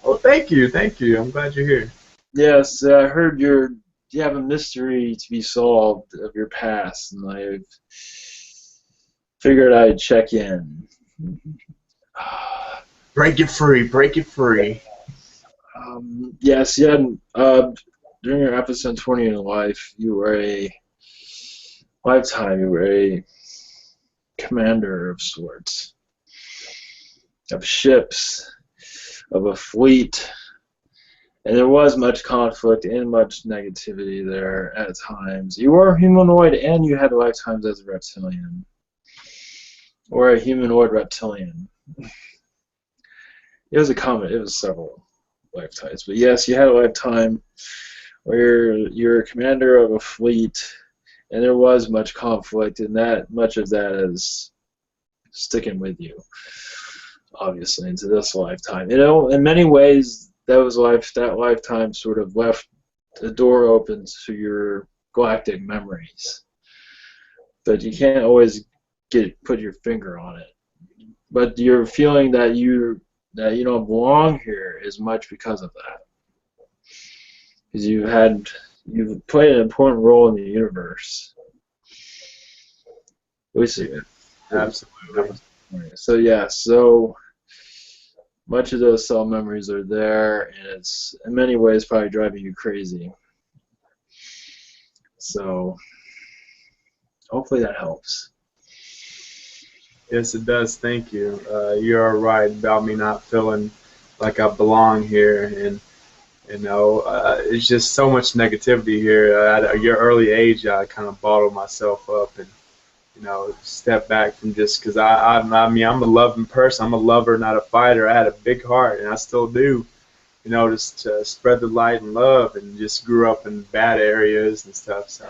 Oh, thank you. Thank you. I'm glad you're here. Yes, I heard you have a mystery to be solved of your past, and I figured I'd check in. Break it free. Break it free. Yes, you had, during your episode 20 in life, you were a commander of sorts, of ships, of a fleet, and there was much conflict and much negativity there at times. You were humanoid and you had lifetimes as a reptilian, or a humanoid reptilian. It was several lifetimes, but yes, you had a lifetime where you're a commander of a fleet, and there was much conflict, and that much of that is sticking with you, obviously, into this lifetime. You know, in many ways, that lifetime sort of left the door open to your galactic memories, but you can't always put your finger on it. But your feeling that you don't belong here is much because of that, because you've played an important role in the universe. We see it. Absolutely. So yeah, so much of those cell memories are there, and it's in many ways probably driving you crazy. So hopefully that helps. Yes, it does. Thank you. You're right about me not feeling like I belong here, and it's just so much negativity here. At a your early age, I kind of bottled myself up and step back from just because I mean I'm a loving person. I'm a lover, not a fighter. I had a big heart, and I still do. Just to spread the light and love, and just grew up in bad areas and stuff. So.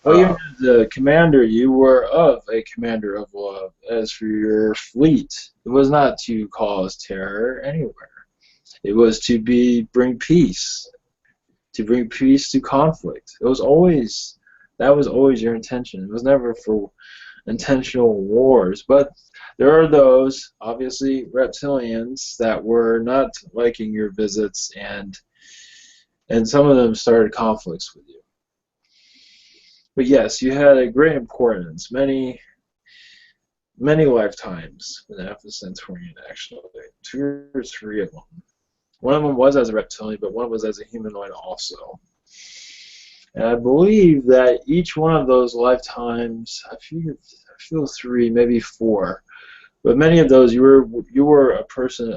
Well, even as a commander, you were a commander of love. As for your fleet, it was not to cause terror anywhere. It was to bring peace, to conflict. That was always your intention. It was never for intentional wars. But there are those, obviously, reptilians that were not liking your visits, and some of them started conflicts with you. But yes, you had a great importance, many lifetimes in the Centurion, actually. 2 or 3 of them. One of them was as a reptilian, but one was as a humanoid also. And I believe that each one of those lifetimes, I feel 3, maybe 4, but many of those you were a person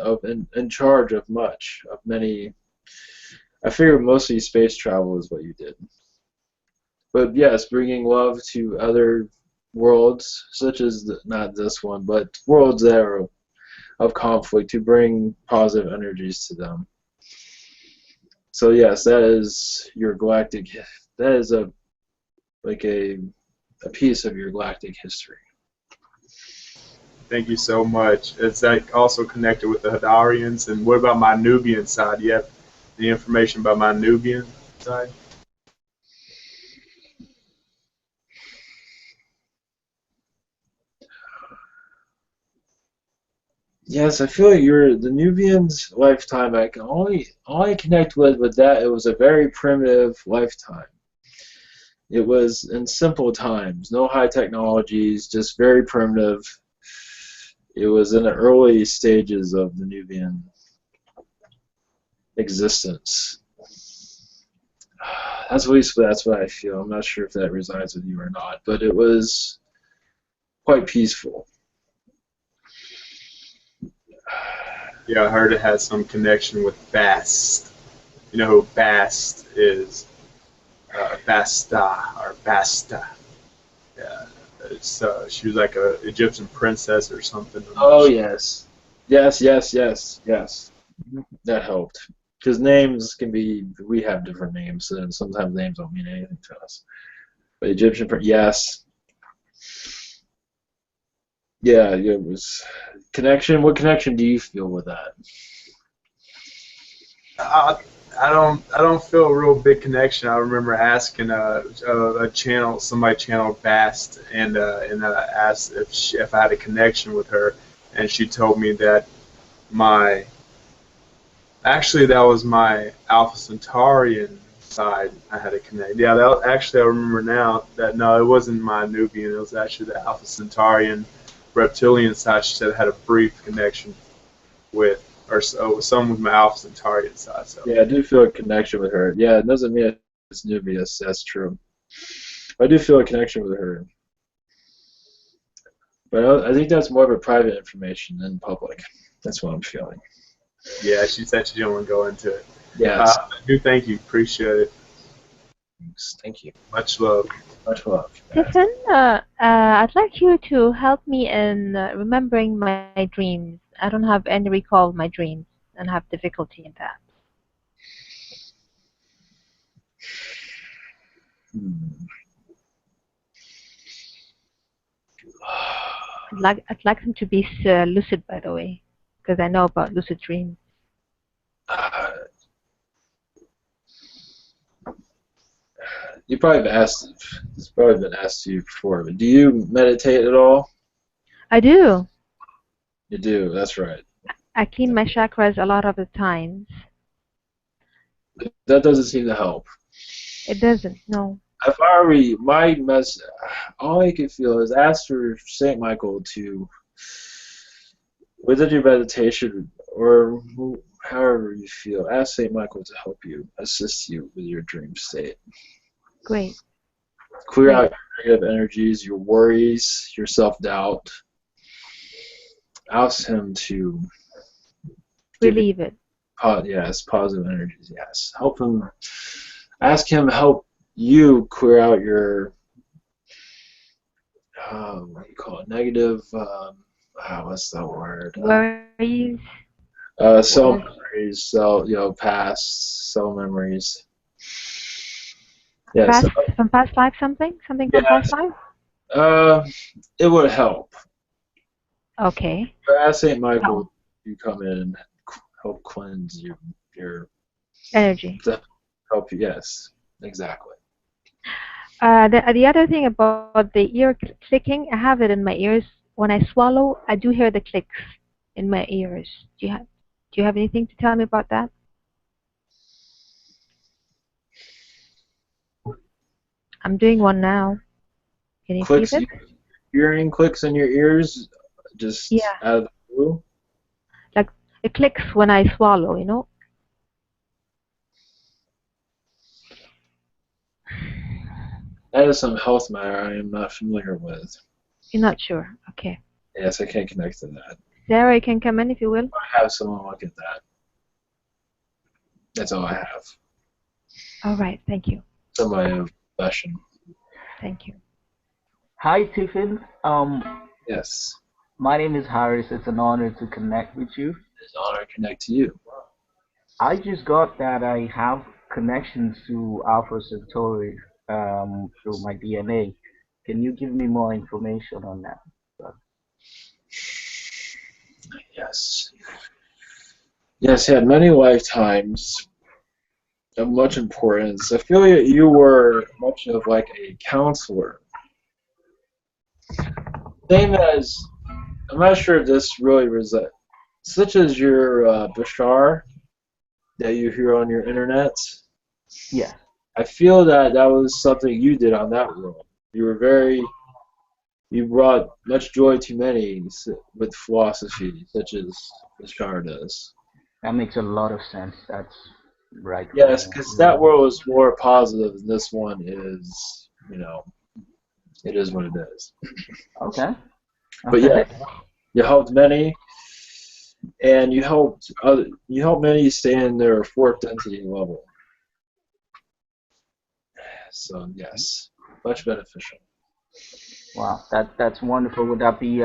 in charge of many. I figure mostly space travel is what you did. But yes, bringing love to other worlds, such as not this one, but worlds that are of conflict, to bring positive energies to them. So yes, that is your galactic. That is a piece of your galactic history. Thank you so much. Is that also connected with the Hadarians? And what about my Nubian side? Do you have the information about my Nubian side? Yes, I feel like the Nubians' lifetime. I can only connect with that. It was a very primitive lifetime. It was in simple times, no high technologies, just very primitive. It was in the early stages of the Nubian existence. At least that's what I feel. I'm not sure if that resides with you or not, but it was quite peaceful. Yeah, I heard it had some connection with Bast. You know who Bast is? Basta or Basta. Yeah, she was like a Egyptian princess or something. Oh yes, yes. That helped. Because names we have different names, and sometimes names don't mean anything to us. But Egyptian, yes. Yeah, it was connection. What connection do you feel with that? I don't feel a real big connection. I remember asking somebody channeled Bast, and asked if I had a connection with her, and she told me that that was my Alpha Centaurian side. I had a connect. Yeah, I remember now that no, it wasn't my Nubian. It was actually the Alpha Centaurian reptilian side. She said I had a brief connection with. or so, some with my Alpha Centauri inside. So Yeah, I do feel a connection with her. Yeah, it doesn't mean it's Nubius. That's true. I do feel a connection with her. But I think that's more of a private information than public. That's what I'm feeling. yeah, she said she didn't want to go into it. Yes. I do thank you. Appreciate it. Thank you. Much love. Much love. Stephen, I'd like you to help me in remembering my dreams. I don't have any recall of my dreams and have difficulty in that. I'd like them to be lucid, by the way, because I know about lucid dreams. You probably have asked. It's probably been asked to you before. But do you meditate at all? I do. You do. That's right. I clean my chakras a lot of the times. That doesn't seem to help. It doesn't. No. If I were you, all I can feel is ask for Saint Michael to, whether your meditation or however you feel, ask Saint Michael to help you, assist you with your dream state. Great. Clear out your negative energies, your worries, your self-doubt. Ask him to relieve it. Yes, positive energies. Yes, help him. Ask him to help you clear out your what do you call it? Negative. What's that word? Worries. Cell memories. Past cell memories. Yes. From past life, something from past life. It would help. Okay. Ask Saint Michael to come in and help cleanse your energy. To help you. Yes, exactly. The other thing about the ear clicking, I have it in my ears. When I swallow, I do hear the clicks in my ears. Do you have anything to tell me about that? I'm doing one now. Can you Clicks, see it? hearing clicks in your ears, just out of the blue. Like it clicks when I swallow, you know. That is some health matter I am not familiar with. You're not sure. Okay. Yes, I can't connect to that. Sarah, you can come in if you will. I have someone look at that. That's all I have. All right. Thank you. Somebody of profession. Thank you. Hi, Tiffin. Yes. My name is Harris. It's an honor to connect with you. It's an honor to connect to you. I just got that I have connections to Alpha Centauri through my DNA. Can you give me more information on that? Yes. Yes, he had many lifetimes of much importance. I feel that you were much of like a counselor. Same as, I'm not sure if this really was such as your Bashar that you hear on your internet. Yeah. I feel that was something you did on that world. You brought much joy to many with philosophy, such as Bashar does. That makes a lot of sense. That's right. Yes, because that world is more positive, and this one is, it is what it is. Okay. But yeah, you helped many, and you helped many stay in their fourth density level. So yes, much beneficial. Wow, that's wonderful. Would that be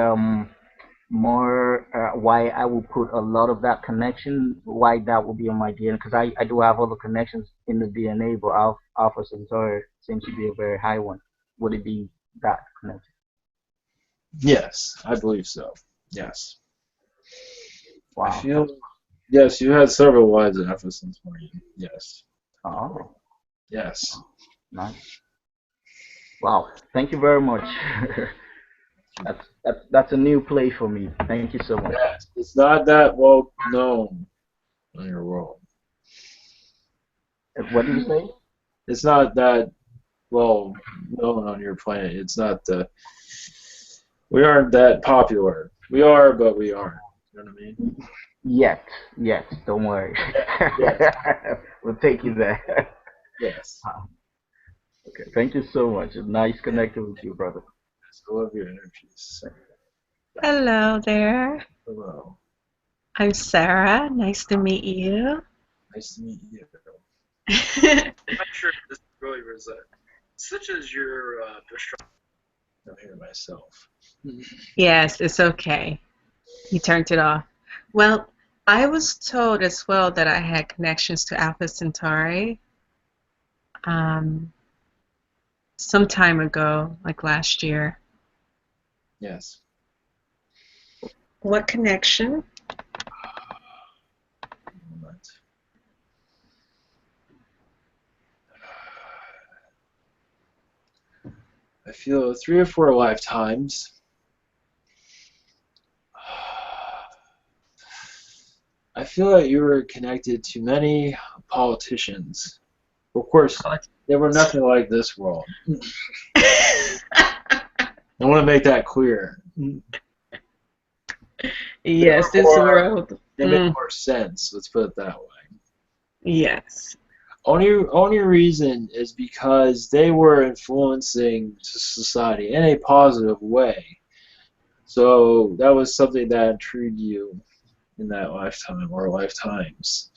more why I will put a lot of that connection? Why that will be on my DNA? Because I do have other connections in the DNA, but Alpha Centauri seems to be a very high one. Would it be that connection? Yes, I believe so. Yes. Wow. I feel. Yes, you had several lives in Alpha Centauri. Yes. Oh. Yes. Nice. Wow. Thank you very much. That's a new play for me. Thank you so much. Yes, it's not that well known in your world. What did you say? It's not that well known on your planet. It's not we aren't that popular. We are, but we aren't. You know what I mean? Yet, yes, don't worry. Yes. We'll take you there. Yes. Okay, thank you so much. Nice connecting with you, brother. I love your energies. Hello there. Hello. I'm Sarah. Nice to meet you. Nice to meet you. I'm not sure if this really was such as your I hear myself. Yes, it's okay. You turned it off. Well, I was told as well that I had connections to Alpha Centauri some time ago, like last year. Yes. What connection? I feel 3 or 4 lifetimes. I feel that you were connected to many politicians. Of course, they were nothing like this world. I want to make that clear. Yes, this world. They make more sense. Let's put it that way. Yes. Only reason is because they were influencing society in a positive way. So that was something that intrigued you in that lifetime or lifetimes,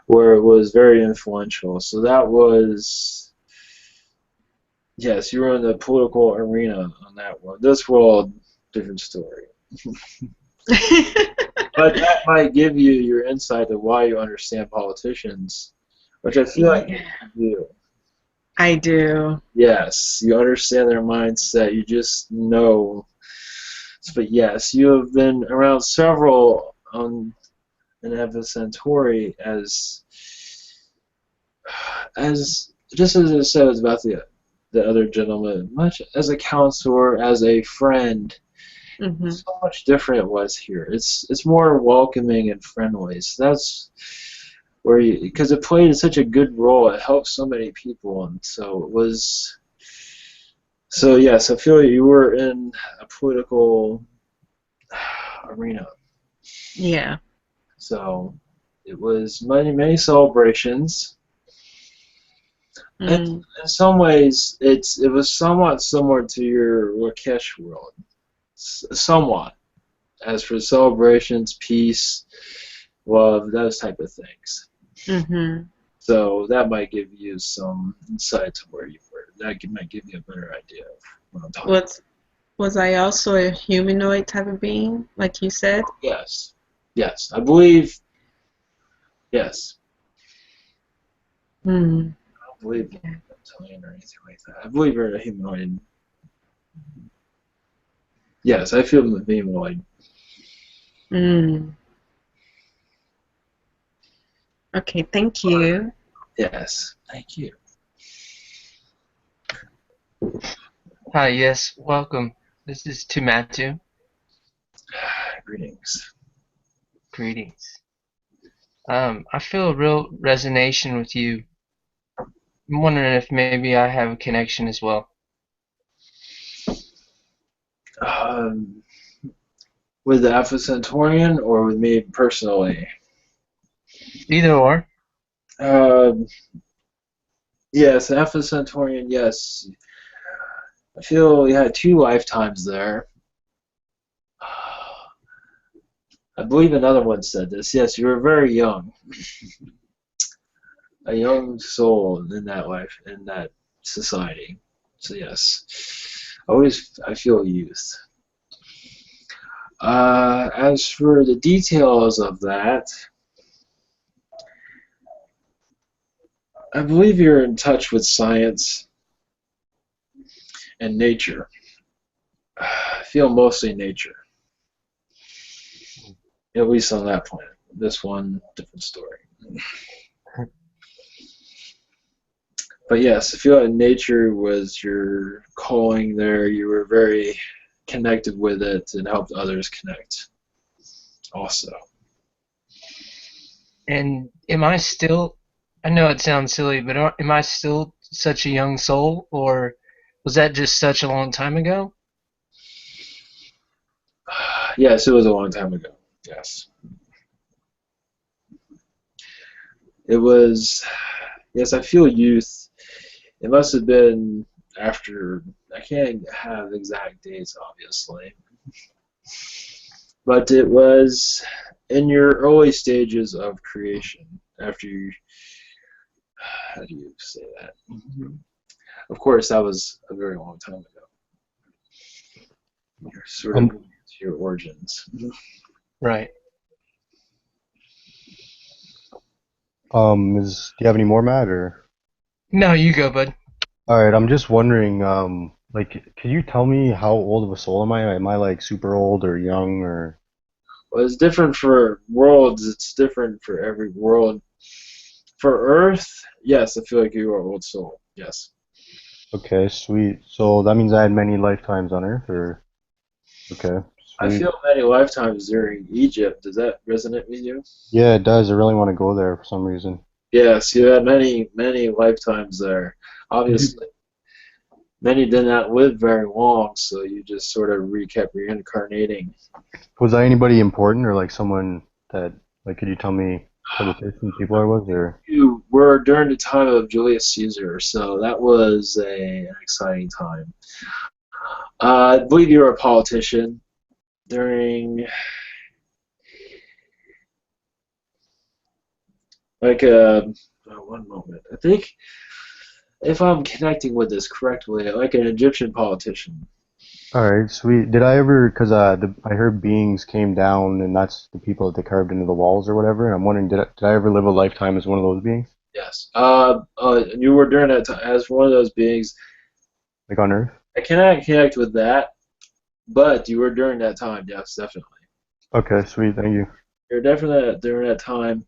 where it was very influential. So that was, yes, you were in the political arena on that one. This world, different story. But that might give you your insight of why you understand politicians, which I feel like you do. I do. Yes, you understand their mindset. You just know. But yes, you have been around several in Eva Centauri as just as it says about the other gentleman, much as a counselor, as a friend. So much different it was here. It's more welcoming and friendly. So that's where because it played such a good role. It helped so many people, and so it was. So yes, I feel you were in a political arena. Yeah. So it was many celebrations. And in some ways, it was somewhat similar to your Rakesh world. Somewhat. As for celebrations, peace, love, those type of things. So that might give you some insight to where you were. That might give you a better idea of what I'm talking about. Was I also a humanoid type of being, like you said? Yes. Yes. I believe. Yes. I don't believe you're reptilian or anything like that. I believe you're a humanoid. Yes, I feel the humanoid. Okay, thank you. Yes, thank you. Hi, yes, welcome. This is to Matthew. Greetings. Greetings. I feel a real resonation with you. I'm wondering if maybe I have a connection as well. With the Alpha Centurion or with me personally? Either or. Yes, Alpha Centurion, yes. I feel you had 2 lifetimes there. I believe another one said this. Yes, you were very young. A young soul in that life, in that society. So yes, I feel youth. As for the details of that, I believe you're in touch with science and nature. I feel mostly nature. At least on that planet. This one, different story. But yes, I feel like nature was your calling there. You were very connected with it and helped others connect also. And am I still, I know it sounds silly, but am I still such a young soul, or was that just such a long time ago? Yes, it was a long time ago. Yes. It was, yes, I feel youth. It must have been after, I can't have exact dates, obviously, but it was in your early stages of creation. After you, how do you say that? Of course, that was a very long time ago. You're sort of to your origins. Right. Do you have any more, Matt, or? No, you go, bud. All right, I'm just wondering, like, can you tell me how old of a soul am I? Am I like super old or young or? Well, it's different for worlds. It's different for every world. For Earth, yes, I feel like you are old soul. Yes. Okay, sweet. So that means I had many lifetimes on Earth, or? Okay, I sweet. feel many lifetimes during Egypt. Does that resonate with you? Yeah, it does. I really want to go there for some reason. Yes, you had many lifetimes there. Obviously, many did not live very long, so you just sort of kept reincarnating. Was I anybody important or like someone that, like, could you tell me what the different people I was, or? You were during the time of Julius Caesar, so that was an exciting time. I believe you were a politician during, like, one moment. I think, if I'm connecting with this correctly, like an Egyptian politician. All right, sweet. Did I ever, because I heard beings came down and that's the people that they carved into the walls or whatever, and I'm wondering, did I ever live a lifetime as one of those beings? Yes. You were during that time as one of those beings. Like on Earth? I cannot connect with that, but you were during that time. Yes, definitely. Okay, sweet. Thank you. You're definitely during that time.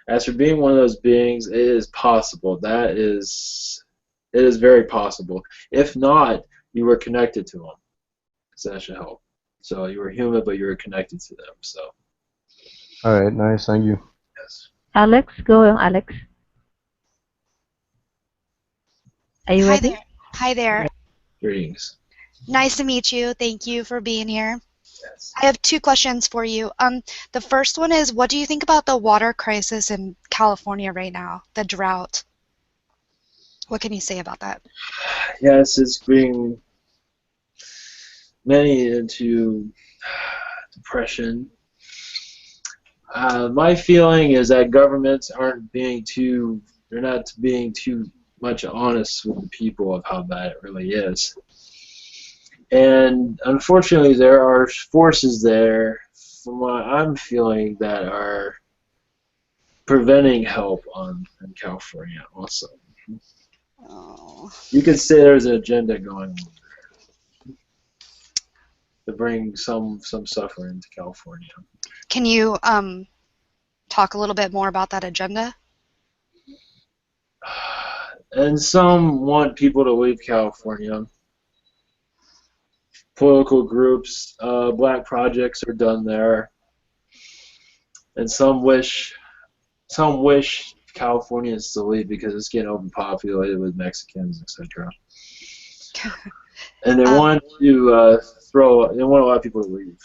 As for being one of those beings, it is possible. It is very possible. If not, you were connected to them, so that should help. So you were human, but you were connected to them. So. All right, nice. Thank you. Yes. Alex, go on, Alex. Are you Hi ready? there. Hi there. Greetings. Nice to meet you. Thank you for being here. Yes. I have two questions for you. The first one is, what do you think about the water crisis in California right now, the drought? What can you say about that? Yes, it's bringing many into depression. My feeling is that governments they're not being too much honest with the people of how bad it really is. And unfortunately, there are forces there, from what I'm feeling, that are preventing help in California also. Oh. You could say there's an agenda going on there to bring some suffering to California. Can you talk a little bit more about that agenda? And some want people to leave California. Political groups, black projects are done there, and some wish Californians to leave because it's getting overpopulated with Mexicans, etc. And they want to they want a lot of people to leave,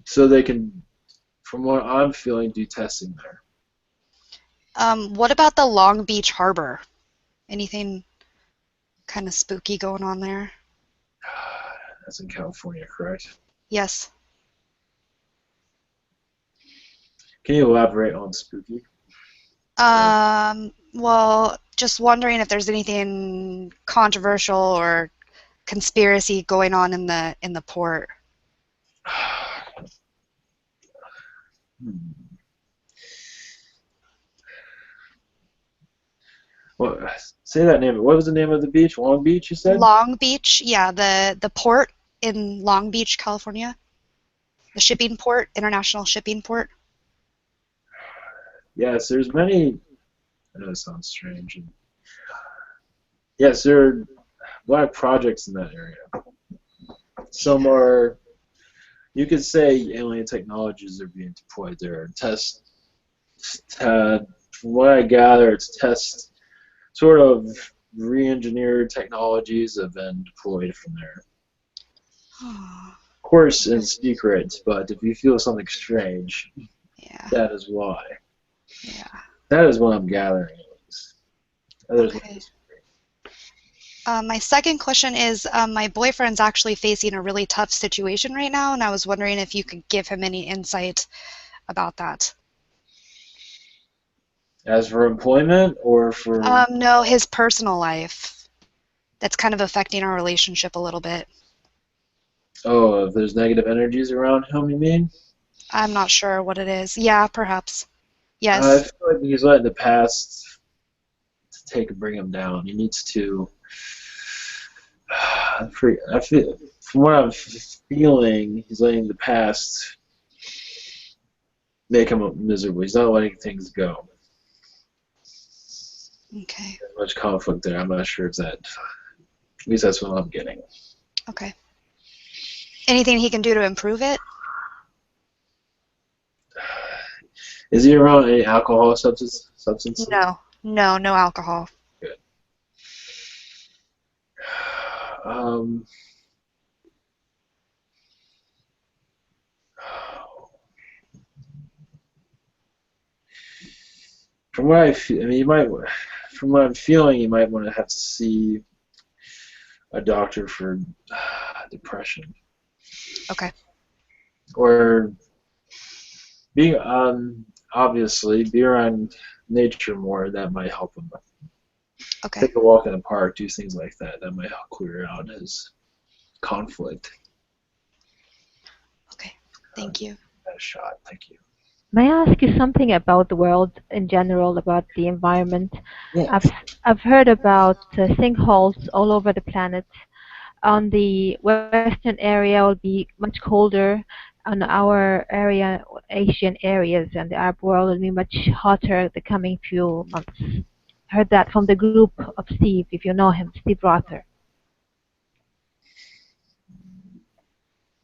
so they can, from what I'm feeling, do testing there. What about the Long Beach Harbor? Anything kind of spooky going on there? That's in California, correct? Yes. Can you elaborate on spooky? Well, just wondering if there's anything controversial or conspiracy going on in the port. Well, say that name. What was the name of the beach? Long Beach, you said? Long Beach, yeah, the port in Long Beach, California. The shipping port, international shipping port. Yes, there's many. I know it sounds strange. Yes, there are a lot of projects in that area. Some are, you could say, alien technologies are being deployed there. From what I gather, it's sort of re-engineered technologies have been deployed from there. Of course, in secret, but if you feel something strange, yeah, that is why. Yeah. That is what I'm gathering, at least. Others might Okay. disagree. My second question is, my boyfriend's actually facing a really tough situation right now, and I was wondering if you could give him any insight about that. As for employment or for... No, his personal life. That's kind of affecting our relationship a little bit. Oh, if there's negative energies around him, you mean? I'm not sure what it is. Yeah, perhaps. I Yes. feel like he's letting the past bring him down. He needs to... I feel, from what I'm feeling, he's letting the past make him miserable. He's not letting things go. Okay. There's much conflict there. I'm not sure if that... At least that's what I'm getting. Okay. Anything he can do to improve it? Is he around any alcohol substances? No. No, no alcohol. Good. From what I feel, I mean, from what I'm feeling, you might want to have to see a doctor for depression. Okay. Or being obviously be around nature more. That might help him. Okay. Take a walk in the park, do things like that. That might help clear out his conflict. Okay. Thank you. A shot. Thank you. May I ask you something about the world in general, about the environment? Yes. I've heard about sinkholes all over the planet. On the western area, it will be much colder. On our area, Asian areas, and the Arab world will be much hotter the coming few months. Heard that from the group of Steve, if you know him, Steve Rother.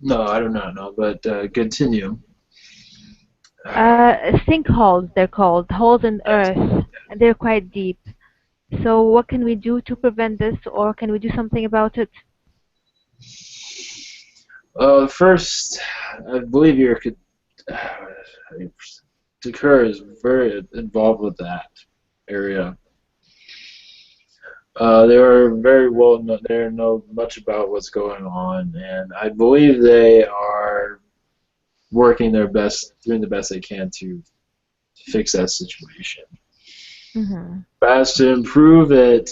No, I do not know, but continue. Sinkholes, they're called, holes in earth, and they're quite deep. So what can we do to prevent this, or can we do something about it? First, I believe Takura is very involved with that area. They are very well. They know much about what's going on, and I believe they are working their best, doing the best they can to fix that situation. Mm-hmm. But as to improve it,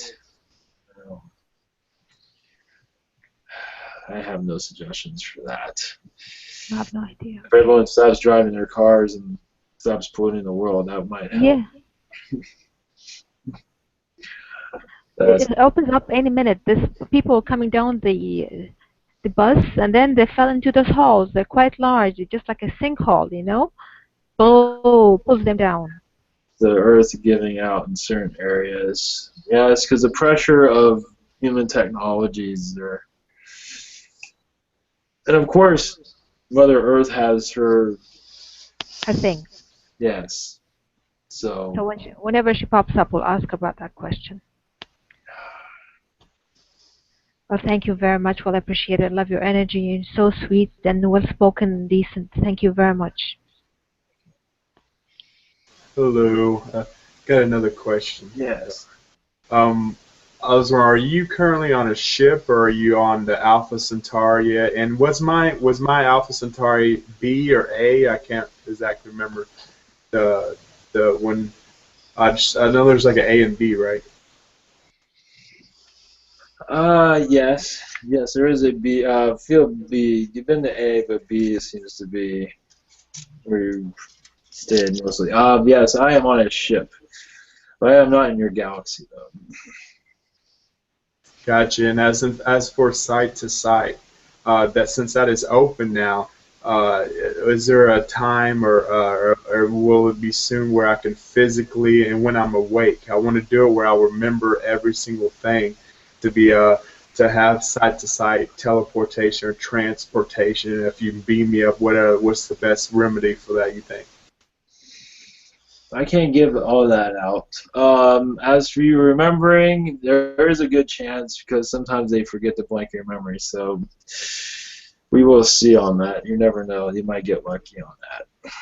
I have no suggestions for that. I have no idea. If everyone stops driving their cars and stops polluting the world, that might help. Yeah. It opens up any minute. There's people coming down the bus, and then they fell into those holes. They're quite large. It's just like a sinkhole, you know? Pulls them down. The Earth giving out in certain areas. Yeah, it's because the pressure of human technologies are... And of course, Mother Earth has her thing. Yes. So whenever she pops up, we'll ask about that question. Well, thank you very much. Well, I appreciate it. I love your energy. You're so sweet and well-spoken and decent. Thank you very much. Hello. Got another question. Yes. I was wondering, are you currently on a ship, or are you on the Alpha Centauri yet? And was my Alpha Centauri B or A? I can't exactly remember the when. I know there's like an A and B, right? Yes, there is a B. Field B. You've been to A, but B seems to be where you stayed mostly. Yes, I am on a ship, but I am not in your galaxy though. Gotcha. And as for site to site, that since that is open now, is there a time or will it be soon where I can physically, and when I'm awake, I want to do it where I'll remember every single thing, to be to have site to site teleportation or transportation. If you beam me up, what's the best remedy for that, you think? I can't give all that out. As for you remembering, there is a good chance, because sometimes they forget to blank your memory. So we will see on that. You never know. You might get lucky on that.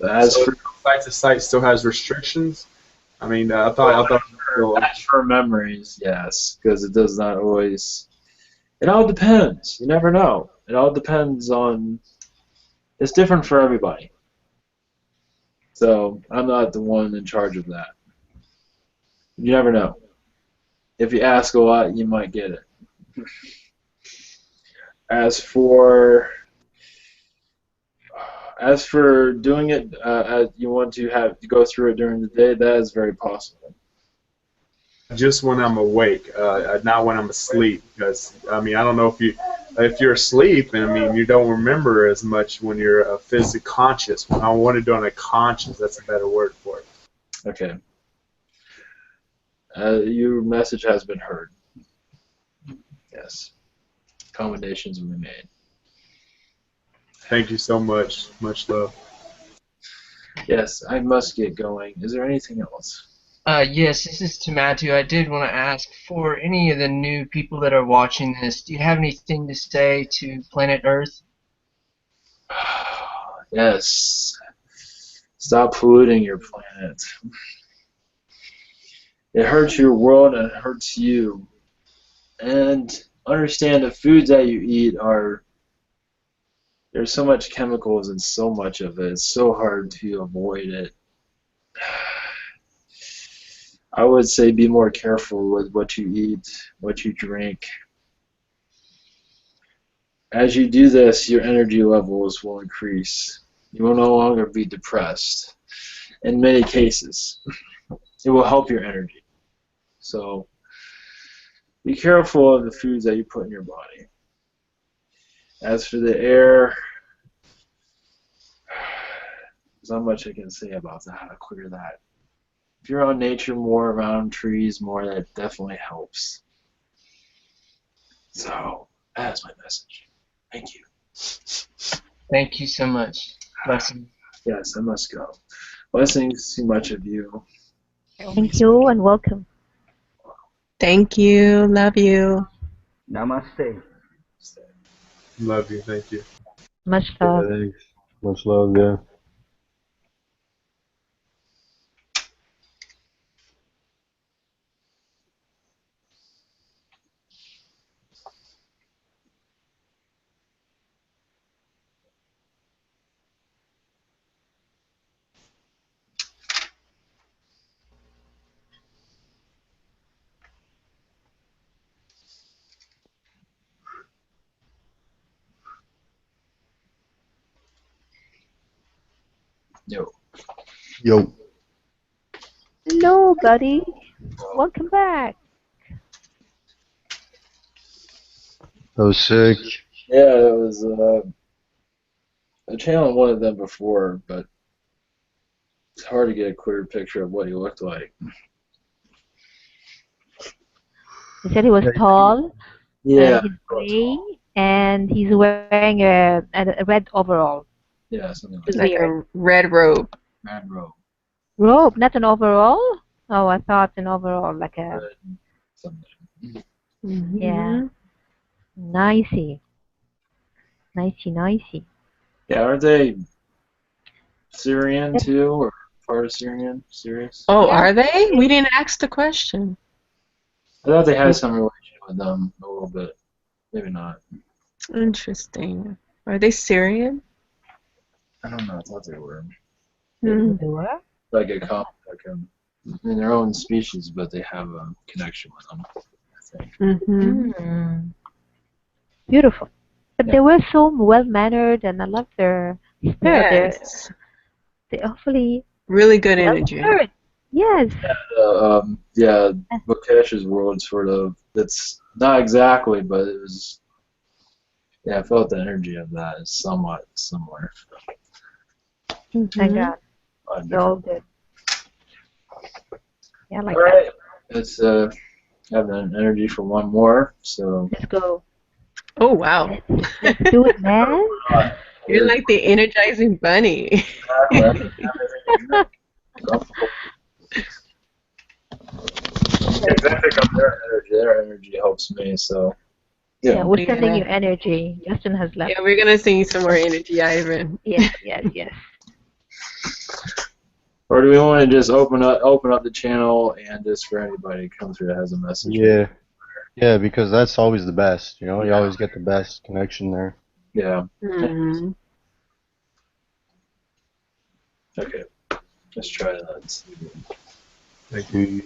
As So for site to site still has restrictions. I mean, I thought. as for memories, yes, because it does not always. It all depends. You never know. It all depends on. It's different for everybody. So I'm not the one in charge of that. You never know. If you ask a lot, you might get it. As for doing it, as you want to have to go through it during the day, that is very possible. Just when I'm awake, not when I'm asleep. Because I mean, I don't know if you're asleep, and I mean you don't remember as much when you're physically conscious. I want to do it on a conscious. That's a better word for it. Okay. Your message has been heard. Yes. Accommodations will be made. Thank you so much. Much love. Yes, I must get going. Is there anything else? Yes, this is to Matthew. I did want to ask for any of the new people that are watching this, do you have anything to say to planet Earth? Yes. Stop polluting your planet. It hurts your world and it hurts you. And understand the foods that you eat are. There's so much chemicals and so much of it. It's so hard to avoid it. I would say be more careful with what you eat, what you drink. As you do this, your energy levels will increase. You will no longer be depressed. In many cases, it will help your energy. So be careful of the foods that you put in your body. As for the air, there's not much I can say about that, how to clear that. If you're on nature more, around trees more, that definitely helps. So, that is my message. Thank you. Thank you so much. Blessings. Yes, I must go. Blessings to much of you. Thank you and welcome. Thank you. Love you. Namaste. Love you. Thank you. Much love. Thanks. Much love, yeah. Yo. Yo. Hello, buddy. Welcome back. That was sick. Yeah, it was I channeled one of them before, but it's hard to get a clear picture of what he looked like. He said he was tall, Yeah. and he's gray, and he's wearing a red overall. Yeah, something like It's that. like a red robe. Red robe. Robe, not an overall? Oh, I thought an overall, like a... Red something. Yeah. Nicey. Nicey. Yeah, aren't they Syrian too, or part of Syrian? Serious? Oh, Yeah. are they? We didn't ask the question. I thought they had some relation with them a little bit. Maybe not. Interesting. Are they Syrian? I don't know. I thought they were Hmm. They were? like in their own species, but they have a connection with them, I think. Mm-hmm. Beautiful. But Yeah. they were so well-mannered, and I love their spirit. Yes. They're awfully Really good energy. well-mannered. Yes. Yeah, Bokesh's world sort of. It's not exactly, but it was. Yeah, I felt the energy of that is somewhat similar. Thank God. They're all good. Yeah, I like All that. right, let's have an energy for one more. So Let's go. Oh, wow. Let's do it, man. You're like the energizing bunny. Exactly. Their energy helps me. So Yeah, we're sending Yeah. you energy. Justin has left. Yeah, we're going to sing you some more energy, Ivan. Yes. Or do we want to just open up the channel and just for anybody to come through that has a message? Yeah. Yeah, because that's always the best. You know, you Yeah. always get the best connection there. Yeah. Mhm. Okay. Let's try that. Thank you.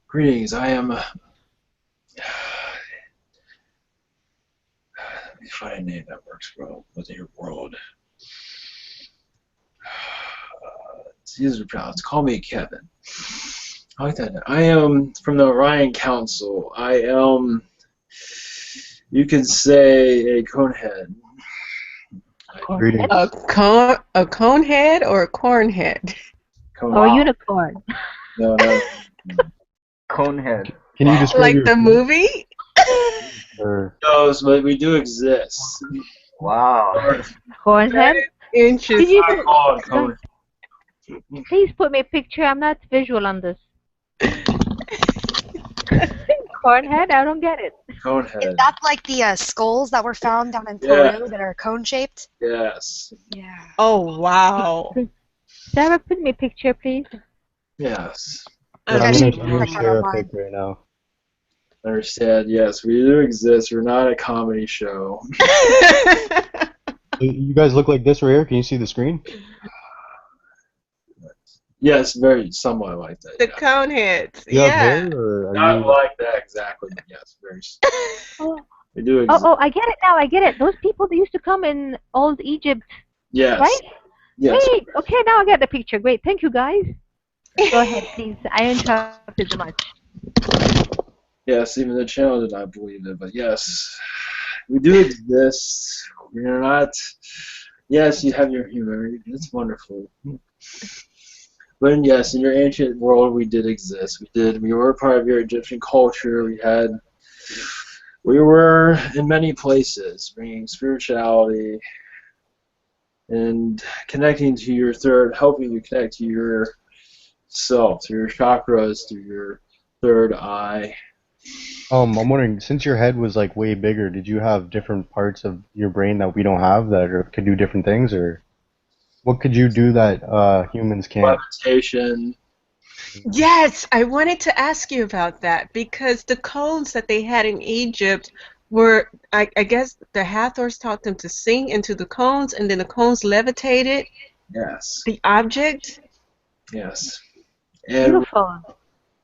Greetings. I am. Let me find a name that works well within your world. It's easier to pronounce. Call me Kevin. I like that. I am from the Orion Council. I am. You can say a Conehead. A conehead or a cornhead? Or unicorn. No, no. Conehead. Can you describe Like your the movie? Or No, but we do exist. Wow. Cornhead. Interesting. Did you Not called Conehead. please put me a picture? I'm not visual on this. Cornhead? I don't get it. Conehead. That's like the skulls that were found down in Yeah. Peru that are cone shaped. Yes. Yeah. Oh wow. Sarah, put me a picture, please. Yes. yeah, I'm gonna share a pic right now. Understand? Yes, we do exist. We're not a comedy show. You guys look like this right here. Can you see the screen? Yes, very somewhat like that. The coneheads. You have Yeah. hair, or are Not you? like that exactly, but yes, very. Oh, We do exist. I get it now. I get it. Those people that used to come in old Egypt, Yes. right? Yes. Great. Okay, now I get the picture. Great. Thank you, guys. Go ahead, please. I interrupted too much. Yes, even the channel did not believe it, but yes, we do exist. We're not. Yes, you have your humor. It's wonderful. But yes, in your ancient world, we did exist. We did. We were part of your Egyptian culture. We were in many places, bringing spirituality and connecting to your third, helping you connect to your self, to your chakras, to your third eye. I'm wondering, since your head was like way bigger, did you have different parts of your brain that we don't have that could do different things, or what could you do that humans can't? Levitation. Yes, I wanted to ask you about that because the cones that they had in Egypt were, I guess the Hathors taught them to sing into the cones, and then the cones levitated Yes. the object. Yes. And Beautiful.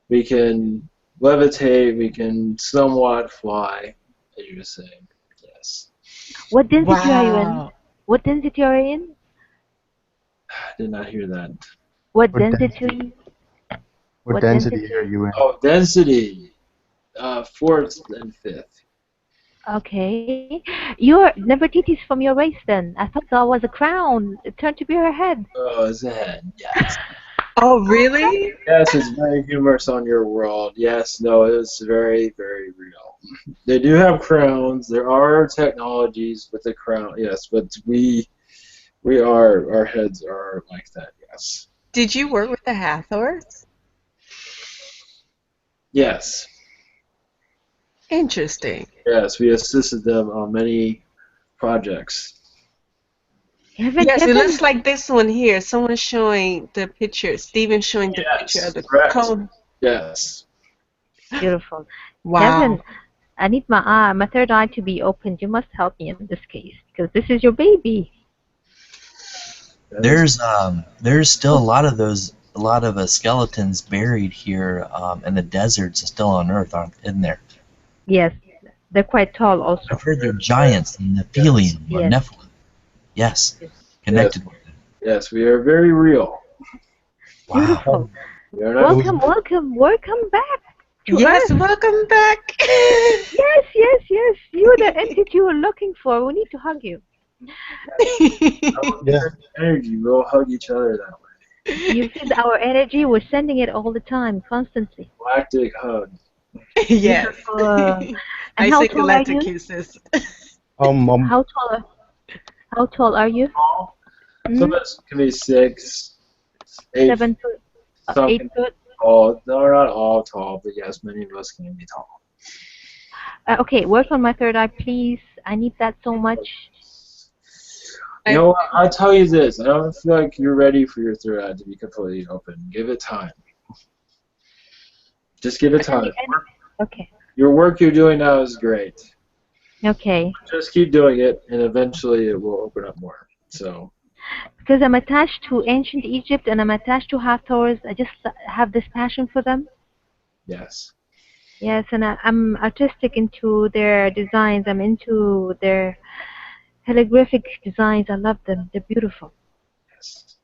we can levitate. We can somewhat fly, as you were saying. Yes. What density are you in? Wow. What density are you in? I did not hear that. What What density? density? What What density are density? you in? Oh, density. Fourth and fifth. Okay. Your Nefertiti's from your race then. I thought that was a crown. It turned to be her head. Oh, it's a head. Yes. Oh, really? Yes, it's very humorous on your world. Yes, no, it's very, very real. They do have crowns. There are technologies with the crown. Yes, but we are our heads are like that. Yes. Did you work with the Hathors? Yes. Interesting. Yes, we assisted them on many projects. Yes, it looks like this one here. Someone's showing the picture. Steven's showing the picture of the correct. cone. Yes. Beautiful. Wow. Kevin, I need my third eye to be opened. You must help me in this case because this is your baby. There's still a lot of skeletons buried here in the deserts, still on Earth, isn't there? Yes, they're quite tall also. I've heard they're giants, Nephilim or Yes. Nephilim. Yes, connected. Yes, we are very real. Beautiful. We are not Welcome back to Yes, Earth. welcome back. Yes. You're the entity we're looking for. We need to hug you. Yeah. Energy. We'll hug each other that way. You feel our energy. We're sending it all the time, constantly. Galactic hug. Yes. And I how say tall are galactic you? kisses. How tall are you? Some of us can be 6, 8, 7 foot, some 8 can be foot. tall. No, not all tall, but yes, many of us can be tall. Okay, work on my third eye, please. I need that so much. You know what? I'll tell you this. I don't feel like you're ready for your third eye to be completely open. Give it time. Just give it time. Okay. Your work you're doing now is great. Okay. Just keep doing it, and eventually it will open up more. So. Because I'm attached to ancient Egypt and I'm attached to Hathors. I just have this passion for them. Yes. Yes, and I'm artistic into their designs. I'm into their calligraphic designs. I love them. They're beautiful. Yes.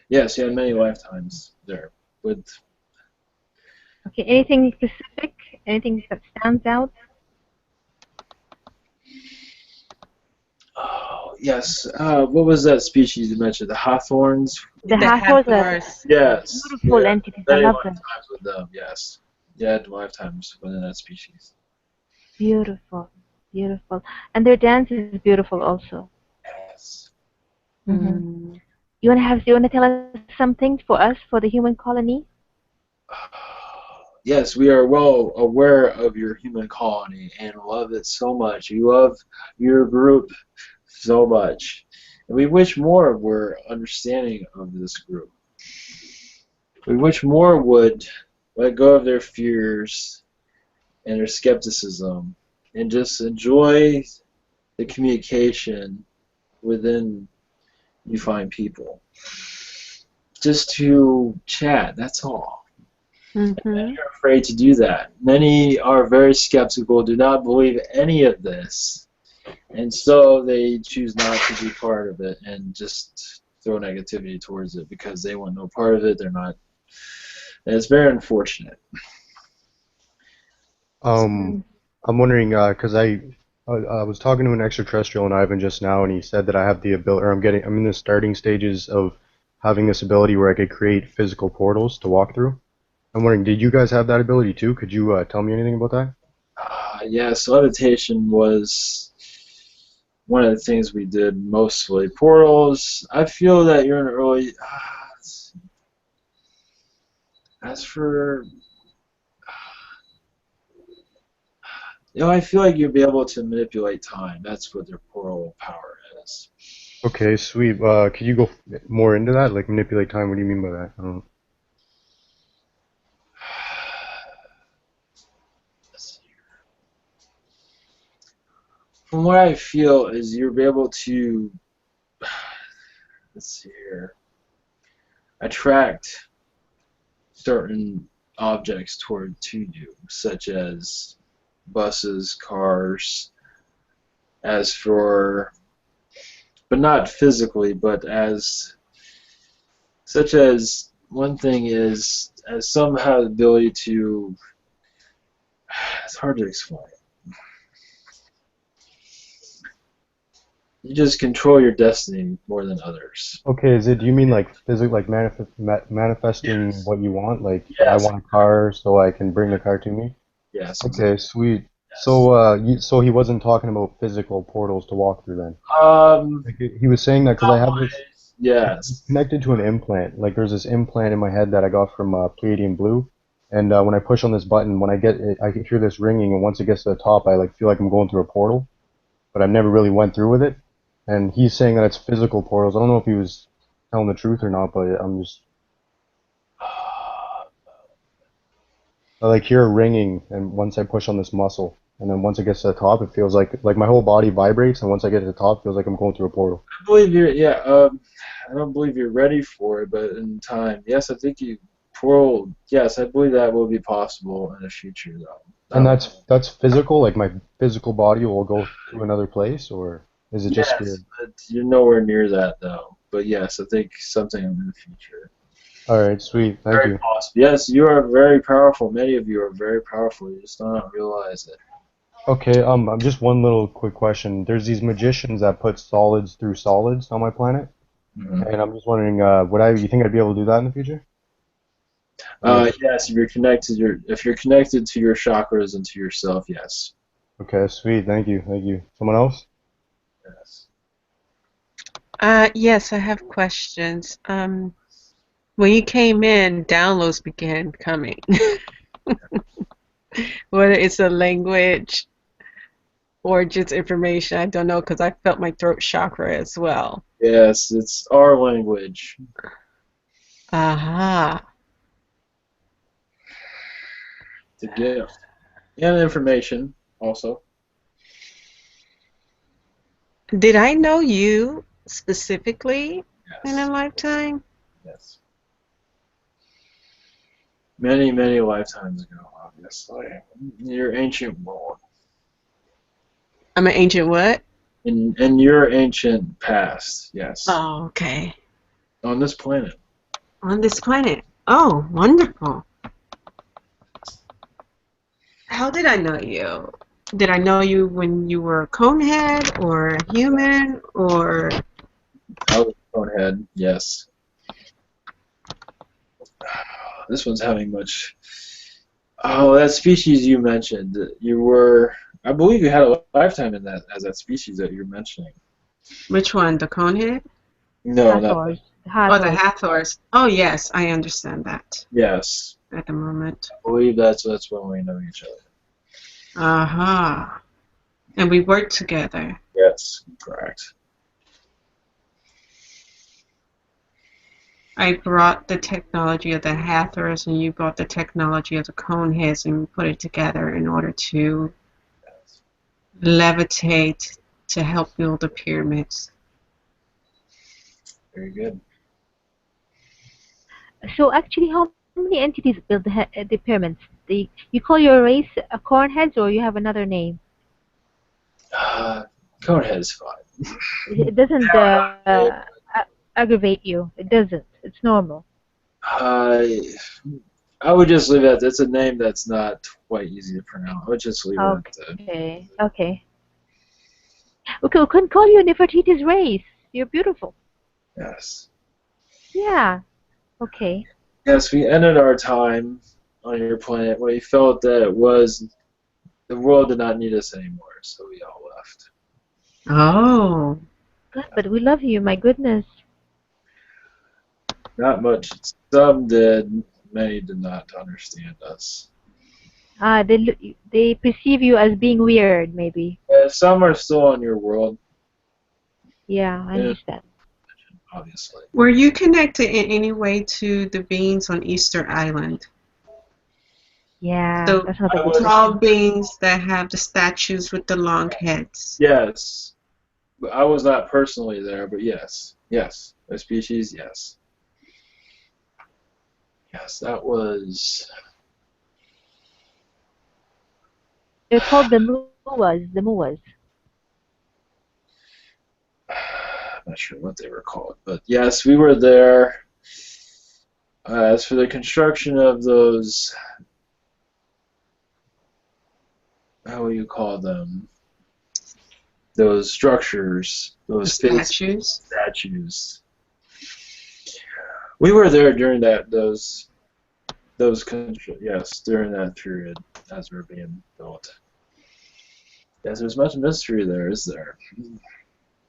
Yes, you had many lifetimes there. With. Okay, anything specific? Anything that stands out? Oh, yes. What was that species you mentioned? The Hawthorns? The Hathors are Yes. beautiful entities. I Many love them. lifetimes with them, yes. Yeah, lifetimes within that species. Beautiful. And their dance is beautiful also. Yes. Mm-hmm. You wanna tell us something for us, for the human colony? Yes, we are well aware of your human colony and love it so much. You love your group so much. And we wish more were understanding of this group. We wish more would let go of their fears and their skepticism and just enjoy the communication within you find people. Just to chat, that's all. Mm-hmm. And you're afraid to do that. Many are very skeptical, do not believe any of this, and so they choose not to be part of it and just throw negativity towards it because they want no part of it. They're not. And it's very unfortunate. I'm wondering, because I was talking to an extraterrestrial in Ivan just now, and he said that I have the ability, or I'm in the starting stages of having this ability where I could create physical portals to walk through. I'm wondering, did you guys have that ability too? Could you tell me anything about that? Yes, levitation was one of the things we did mostly. Portals, I feel that you're in an early. As for. I feel like you'll be able to manipulate time. That's what their portal power is. Okay, sweet. Could you go more into that? Like manipulate time? What do you mean by that? I don't know. From what I feel is you'll be able to, let's see here, attract certain objects toward to you, such as buses, cars, as for, but not physically, but as, such as, one thing is, as some have the ability to, it's hard to explain. You just control your destiny more than others. Okay, do you mean like physical, like manifesting Yes. what you want? Like I Yes. want a car, so I can bring the car to me? Yes, Okay, exactly. sweet. Yes. So, so he wasn't talking about physical portals to walk through then. Um, Like he was saying that because I have this, it's yes. connected to an implant. Like there's this implant in my head that I got from Palladium Blue, and when I push on this button, when I get it, I can hear this ringing, and once it gets to the top, I like feel like I'm going through a portal, but I've never really went through with it. And he's saying that it's physical portals. I don't know if he was telling the truth or not, but I'm just I like hear a ringing, and once I push on this muscle, and then once it gets to the top, it feels like my whole body vibrates, and once I get to the top, it feels like I'm going through a portal. I believe you're, yeah, I don't believe you're ready for it, but in time, yes, I think you, portal, yes, I believe that will be possible in the future, though. And that's physical, like my physical body will go to another place, or is it just spirit? Yes, but you're nowhere near that, though. But yes, I think something in the future. All right, sweet, thank Very you. possible. Yes, you are very powerful. Many of you are very powerful. You just don't realize it. Okay, just one little quick question. There's these magicians that put solids through solids on my planet, Mm-hmm. and I'm just wondering, you think I'd be able to do that in the future? Yes, if you're connected to your chakras and to yourself, yes. Okay, sweet, thank you, thank you. Someone else? Yes. Yes, I have questions. When you came in, downloads began coming. Whether it's a language or just information, I don't know, because I felt my throat chakra as well. Yes, it's our language. Aha. It's a gift. And information, also. Did I know you specifically in Yes. a lifetime? Yes. Many, many lifetimes ago, obviously. In your ancient world. I'm an ancient what? In your ancient past, yes. Oh, okay. On this planet. On this planet. Oh, wonderful. How did I know you? Did I know you when you were a Conehead or a human or? I was Conehead, yes. This one's having much. Oh, that species you mentioned. You were. I believe you had a lifetime in that as that species that you're mentioning. Which one? The Conehead? No, not. Hathors. Oh, the Hathors. Oh, yes, I understand that Yes. at the moment. I believe that's when we know each other. Aha. And we work together. Yes, correct. I brought the technology of the Hathors and you brought the technology of the Coneheads and we put it together in order to levitate to help build the pyramids. Very good. So actually, how many entities build the pyramids? You call your race a Cornheads, or you have another name? Conehead is fine. It doesn't aggravate you. It doesn't. It's normal. I would just leave it. It's a name that's not quite easy to pronounce. I would just leave it at that. Okay. Okay. Okay, we couldn't call you Nefertiti's race. You're beautiful. Yes. Yeah. Okay. Yes, we ended our time on your planet. We felt that the world did not need us anymore, so we all left. Oh. Good, but we love you. My goodness. Not much. Some did. Many did not understand us. They perceive you as being weird, maybe. Some are still on your world. Yeah, I understand. Obviously. Were you connected in any way to the beings on Easter Island? Yeah, The that's not a good tall question. beings that have the statues with the long heads. Yes. But I was not personally there, but yes. Yes. A species, yes. Yes, that was They're called the Muas. The Muas. I'm not sure what they were called, but yes, we were there. As for the construction of those, how will you call them? Those structures, those statues. We were there during during that period as they were being built. Yes, there's much mystery there, is there?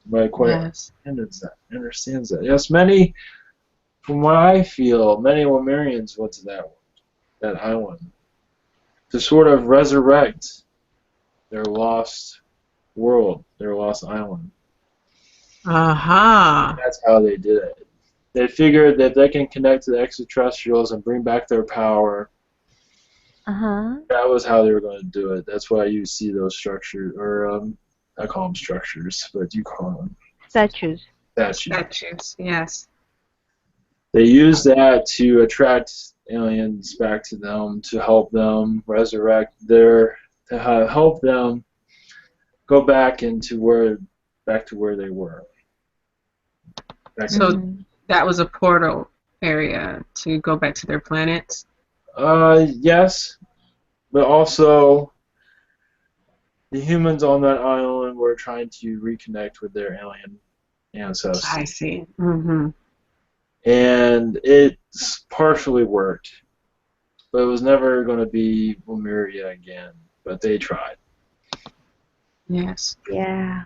Nobody quite understands that. Yes, many, from what I feel, many Lemurians went to that island to sort of resurrect their lost world, their lost island. Aha. That's how they did it. They figured that they can connect to the extraterrestrials and bring back their power. That was how they were going to do it. That's why you see those structures, or I call them structures, but you call them Statues. Statues, yes. They used that to attract aliens back to them, to help them resurrect help them go back to where they were. So that was a portal area to go back to their planets? Yes, but also the humans on that island were trying to reconnect with their alien ancestors. I see. Mm-hmm. And it's partially worked, but it was never going to be Lemuria again, but they tried. Yes. Yeah.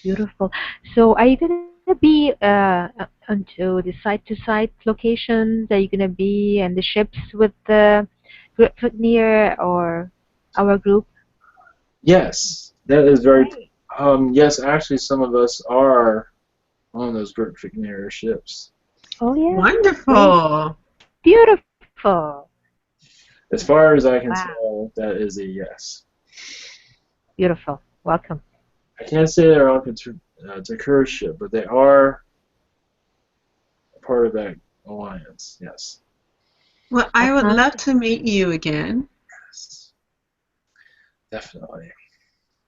Beautiful. So are you going to be onto the site-to-site locations? Are you going to be in the ships with the near or our group? Yes, that is very. Yes, actually, some of us are on those Reptilian ships. Oh yeah. Wonderful. Beautiful. As far as I can tell, that is a yes. Beautiful. Welcome. I can't say they're on Takura's ship, but they are a part of that alliance. Yes. Well, I would love to meet you again. Yes. Definitely.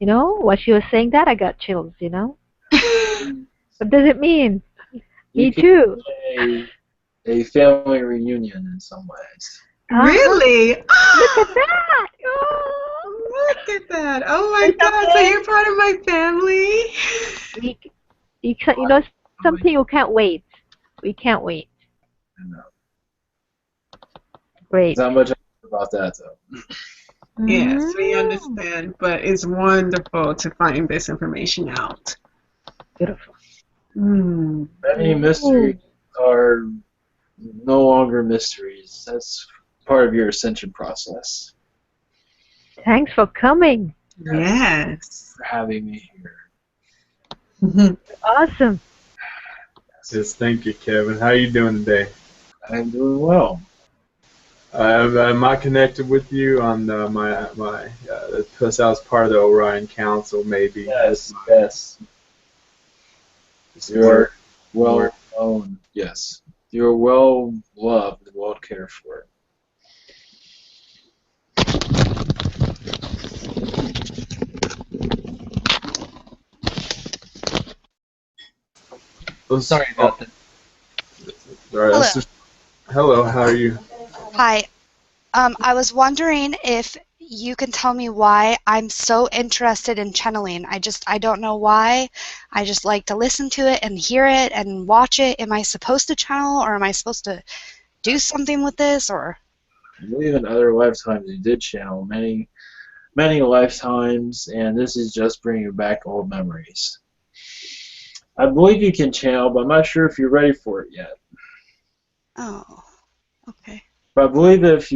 You know, while she was saying that, I got chills, you know? What does it mean? Me too. A family reunion in some ways. Really? Look at that! Oh, look at that! Oh my God! So you're part of my family? You know something? You can't wait. We can't wait. I know. Great. There's not much about that though. Yes, we understand, but it's wonderful to find this information out. Beautiful. Many mysteries are no longer mysteries. That's part of your ascension process. Thanks for coming. Yes. For having me here. Awesome. Yes, thank you, Kevin. How are you doing today? I'm doing well. Am I connected with you on plus I was part of the Orion Council, maybe? Yes, yes. You're well known. Yes. You're well loved and well cared for. Sorry about that. Hello. Hello, how are you? Hi. I was wondering if you can tell me why I'm so interested in channeling. I don't know why. I just like to listen to it and hear it and watch it. Am I supposed to channel, or am I supposed to do something with this, or? I believe in other lifetimes you did channel many lifetimes, and this is just bringing back old memories. I believe you can channel, but I'm not sure if you're ready for it yet. Oh, okay. But I believe that if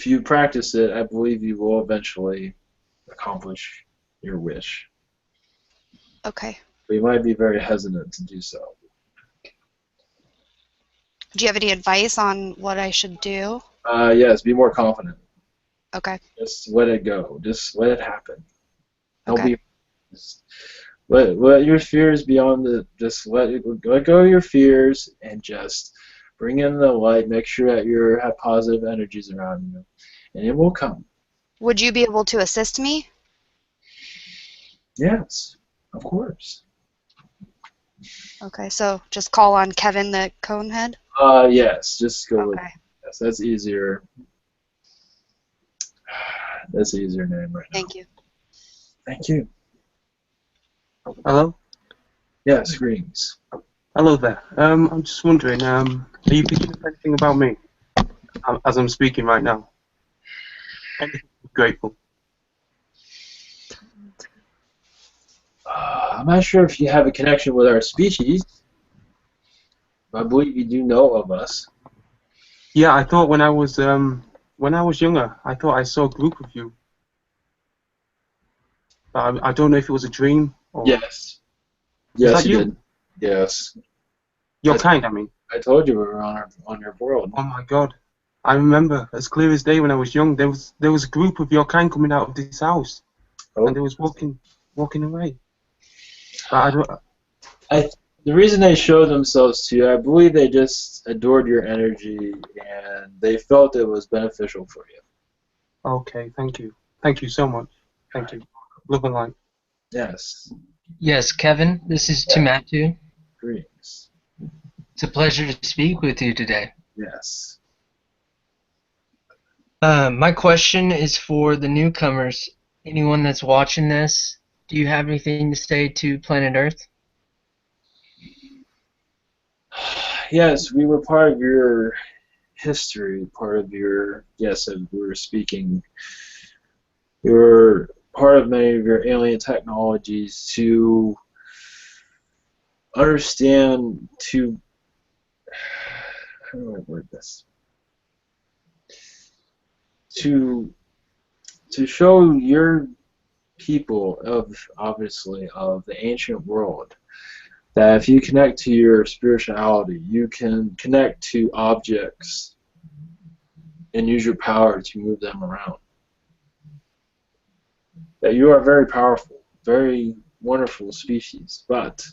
you practice it, I believe you will eventually accomplish your wish. Okay. But you might be very hesitant to do so. Do you have any advice on what I should do? Yes, be more confident. Okay. Just let it go. Just let it happen. Okay. Let your fears beyond just let go of your fears and just Bring in the light. Make sure that you have positive energies around you, and it will come. Would you be able to assist me? Yes, of course. Okay, so just call on Kevin the Conehead? Yes, just go with Okay. yes. That's easier. That's an easier name right now. Thank you. Thank you. Hello? Yes, greetings. Hello there. I'm just wondering, are you picking up anything about me as I'm speaking right now? Anything grateful. I'm not sure if you have a connection with our species, but I believe you do know of us. Yeah, I thought when I was younger, I thought I saw a group of you. But I don't know if it was a dream or... Yes. Is Yes, that you you? did. Yes. Your kind, I mean. I told you we were on your world. Oh my God. I remember as clear as day when I was young, there was a group of your kind coming out of this house. Oh. And they was walking away. But the reason they showed themselves to you, I believe they just adored your energy and they felt it was beneficial for you. Okay, thank you. Thank you so much. Thank you. Love and light. Yes. Yes, Kevin, this is Tumatu. Greetings. It's a pleasure to speak with you today. Yes. My question is for the newcomers. Anyone that's watching this, do you have anything to say to planet Earth? Yes, we were part of your history, part of your, yes, as we were speaking, we were part of many of your alien technologies to understand, to, how do I word this? To show your people of, obviously, of the ancient world, that if you connect to your spirituality, you can connect to objects and use your power to move them around. That you are very powerful, very wonderful species, but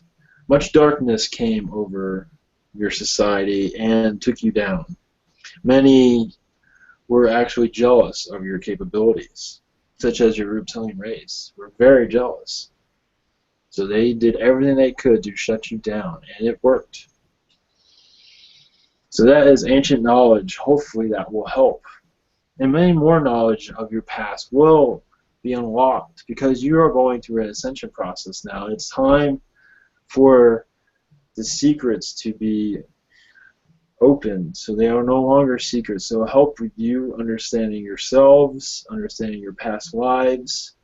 much darkness came over your society and took you down. Many were actually jealous of your capabilities, such as your reptilian race, were very jealous. So they did everything they could to shut you down, and it worked. So that is ancient knowledge. Hopefully that will help. And many more knowledge of your past will be unlocked because you are going through an ascension process now. It's time for the secrets to be open, so they are no longer secrets. So it'll help with you understanding yourselves, understanding your past lives,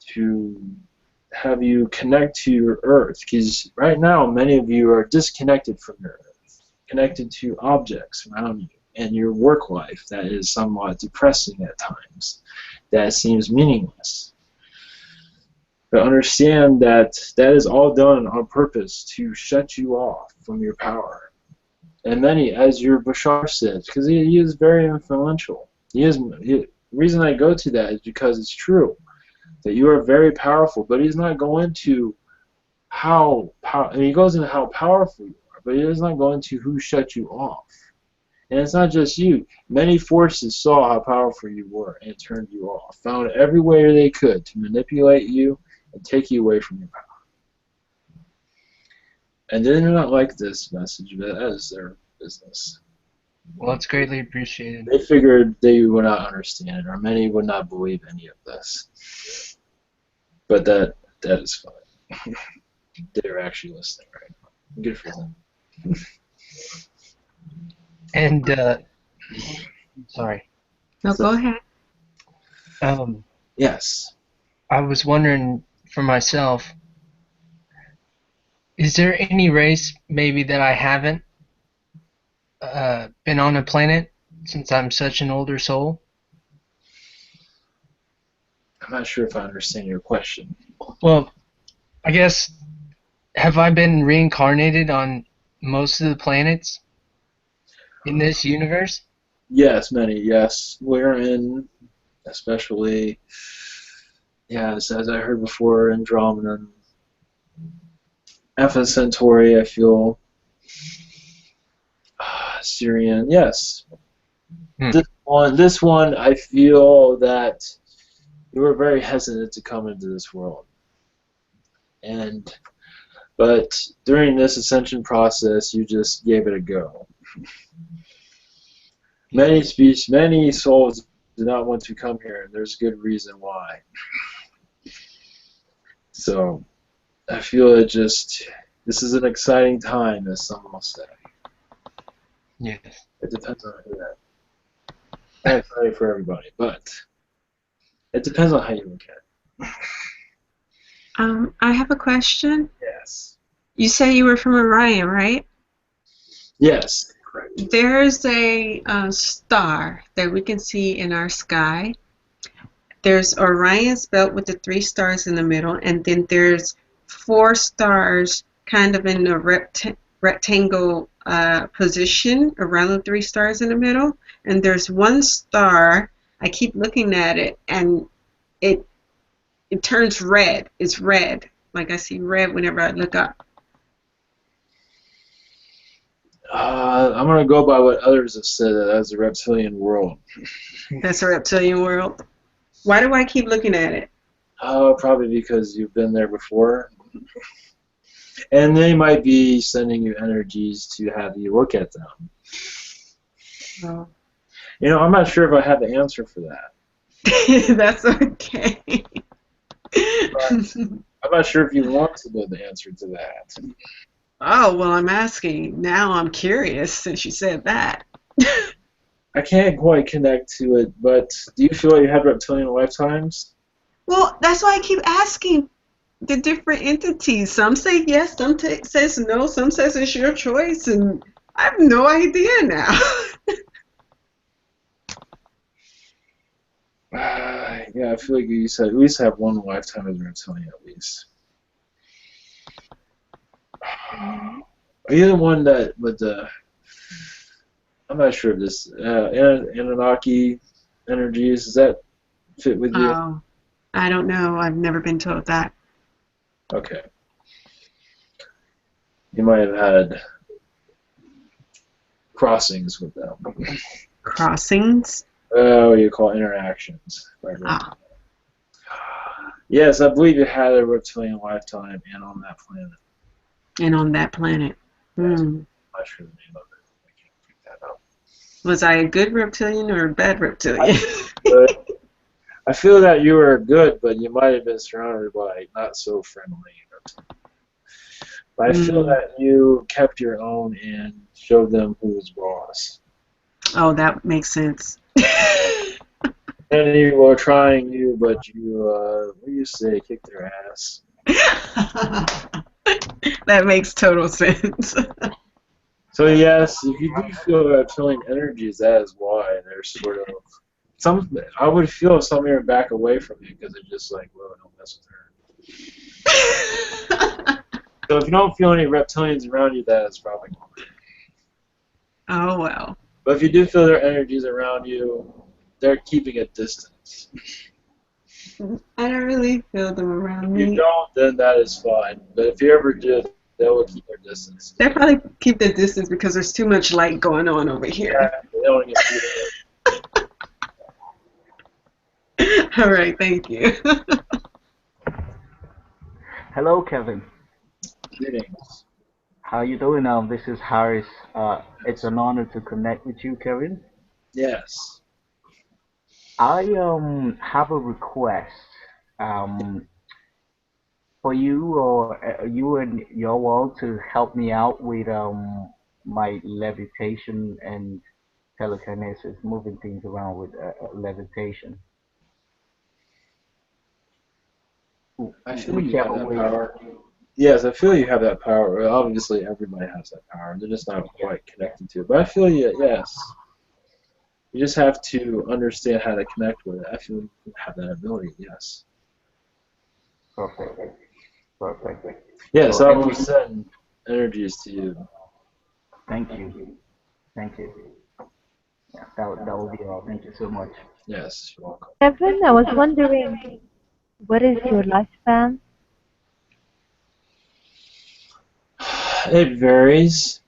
to have you connect to your earth, because right now many of you are disconnected from your earth, connected to objects around you and your work life that is somewhat depressing at times, that seems meaningless. But understand that that is all done on purpose to shut you off from your power. And many, as your Bashar said, because he is very influential. The reason I go to that is because it's true. That you are very powerful, but he's not going to he goes into how powerful you are, but he does not go into who shut you off. And it's not just you. Many forces saw how powerful you were and turned you off, found every way they could to manipulate you and take you away from your power. And they do not like this message, but that is their business. Well, it's greatly appreciated. They figured they would not understand, or many would not believe any of this. But that is fine. They're actually listening right now. Good for them. And sorry. No, go ahead. Yes. I was wondering for myself, is there any race maybe that I haven't been on a planet since I'm such an older soul? I'm not sure if I understand your question. Well, I guess, have I been reincarnated on most of the planets in this universe? Yes, many, yes. We're in, especially, yes, as I heard before, Andromeda, Alpha Centauri, I feel. Syrian, yes. Hmm. This one, I feel that you were very hesitant to come into this world, but during this ascension process, you just gave it a go. Many souls do not want to come here, and there's good reason why. So I feel this is an exciting time, as someone will say. Yes. It depends on who that. Not exciting for everybody, but it depends on how you look at it. I have a question. Yes. You say you were from Orion, right? Yes, correct. There's a star that we can see in our sky. There's Orion's belt with the 3 stars in the middle, and then there's 4 stars kind of in a rectangle position around the 3 stars in the middle. And there's one star, I keep looking at it, and it turns red. It's red. Like I see red whenever I look up. I'm going to go by what others have said as a reptilian world. That's a reptilian world. Why do I keep looking at it? Probably because you've been there before. And they might be sending you energies to have you look at them. Oh. You know, I'm not sure if I have the answer for that. That's okay. I'm not sure if you want to know the answer to that. Oh, well, I'm asking. Now I'm curious since you said that. I can't quite connect to it, but do you feel like you had reptilian lifetimes? Well, that's why I keep asking the different entities. Some say yes, some says no, some says it's your choice, and I have no idea now. Yeah, I feel like you said at least have one lifetime as a reptilian at least. Are you the one that with the? I'm not sure if this Anunnaki energies, does that fit with you? Oh, I don't know. I've never been told that. Okay. You might have had crossings with them. Crossings? What do you call interactions? Ah. Yes, I believe you had a reptilian lifetime and on that planet. And on that planet. Yes. Hmm. I'm not sure the name of it. I can't pick that up. Was I a good reptilian or a bad reptilian? I feel that you were good, but you might have been surrounded by not so friendly reptilians. But I feel that you kept your own and showed them who was boss. Oh, that makes sense. And you were trying you, but you, what do you say, kicked their ass. That makes total sense. So yes, if you do feel reptilian energies, that is why they're sort of some. I would feel some here back away from you because they're just like, well, don't mess with her. So if you don't feel any reptilians around you, that is probably why. Oh well. But if you do feel their energies around you, they're keeping a distance. I don't really feel them around If me. you don't, then that is fine. But if you ever do, they will keep their distance. They probably keep their distance because there's too much light going on over here. They don't get All right, thank you. Hello, Kevin. Greetings. How you doing? This is Harris. It's an honor to connect with you, Kevin. Yes. I have a request for you or you and your world to help me out with my levitation and telekinesis, moving things around with levitation. I feel you have that power. Yes, I feel you have that power. Well, obviously, everybody has that power. They're just not quite connected to it. But I feel you, yes. You just have to understand how to connect with it. I feel you have that ability, yes. Perfect. Perfect. Yes, So, I will send energies to you. Thank you. Thank you. Yeah, that will be all. Thank you so much. Yes, you're welcome. Kevin, I was wondering, what is your lifespan? It varies.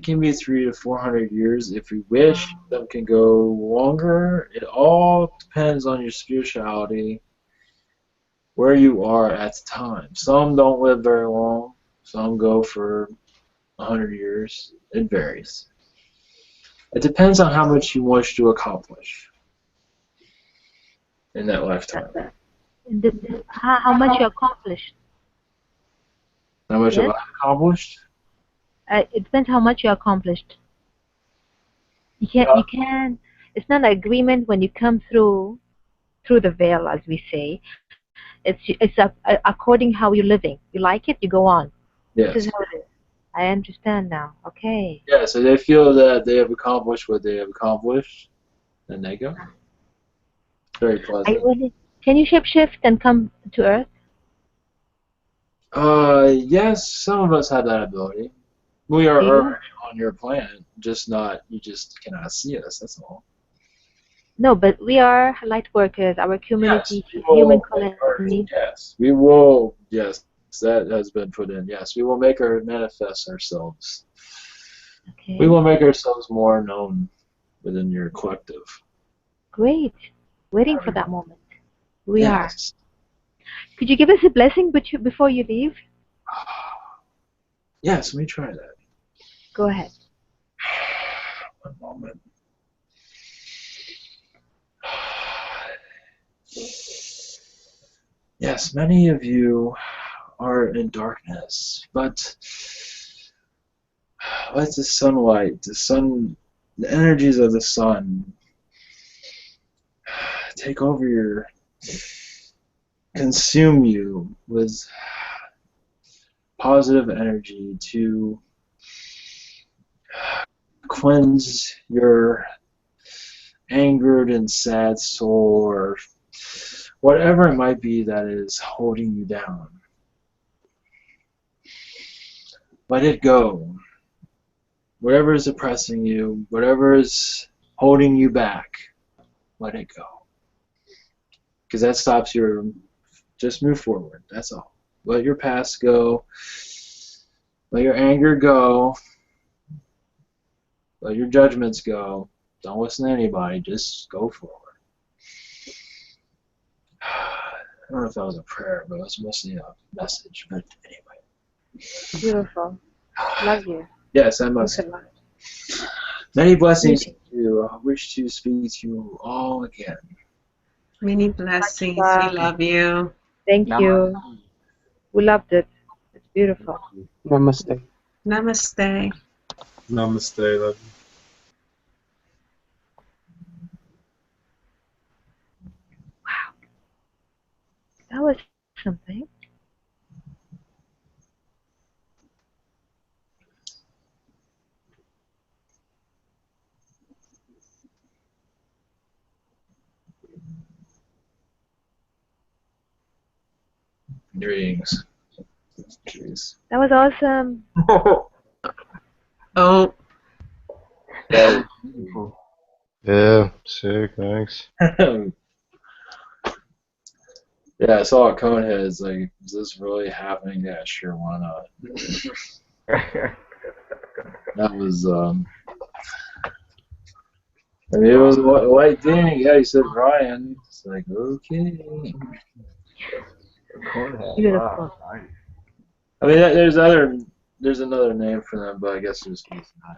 It can be 300 to 400 years. If we wish, some can go longer. It all depends on your spirituality, where you are at the time. Some don't live very long. Some go for 100 years. It varies. It depends on how much you wish to accomplish in that lifetime. How much you accomplished? How much have Yes? I accomplished? It depends how much you accomplished. You can. It's not an agreement when you come through the veil, as we say. According how you're living. You like it, you go on. Yes. This is how it is. I understand now. Okay. Yeah, so they feel that they have accomplished what they have accomplished, then they go. Very pleasant. Can you shapeshift and come to Earth? Yes, some of us have that ability. We are already on your planet, you just cannot see us, that's all. No, but we are light workers. Our community, human colony. Yes, we will, yes, that has been put in. Yes, we will manifest ourselves. Okay. We will make ourselves more known within your collective. Great. Waiting for that moment. We are. Yes. Could you give us a blessing before you leave? Yes, let me try that. Go ahead. One moment. Yes, many of you are in darkness, but let the sunlight, the energies of the sun take over consume you with positive energy to cleanse your angered and sad soul, or whatever it might be that is holding you down. Let it go. Whatever is oppressing you, whatever is holding you back, let it go. Because that stops just move forward, that's all. Let your past go. Let your anger go. Let your judgments go. Don't listen to anybody, just go forward. I don't know if that was a prayer, but it was mostly a message. But anyway. Beautiful. Love you. Yes, I must. Many blessings to you. I wish to speak to you all again. Many blessings. We love you. Thank you. We loved it. It's beautiful. Namaste. Namaste. Namaste, love you. That was something. Greetings. Jeez. That was awesome. Oh. That Yeah, sick, thanks. Yeah, I saw a Conehead. It's like, is this really happening? Yeah, sure, why not? That was, I mean, it was a white thing. Yeah, he said Ryan. It's like, okay. Beautiful. I mean, there's another name for them, but I guess there's not.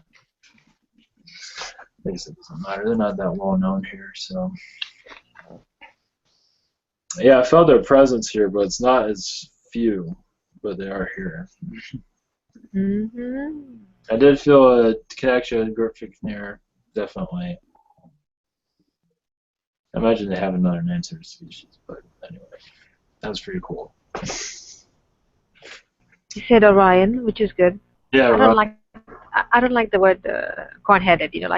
I guess it doesn't matter. They're not that well known here, so. Yeah, I felt their presence here, but it's not as few, but they are here. Mm-hmm. I did feel a connection with Reptilian, definitely. I imagine they have another name to the species, but anyway, that was pretty cool. You said Orion, which is good. Yeah, I don't like the word corn-headed. You know,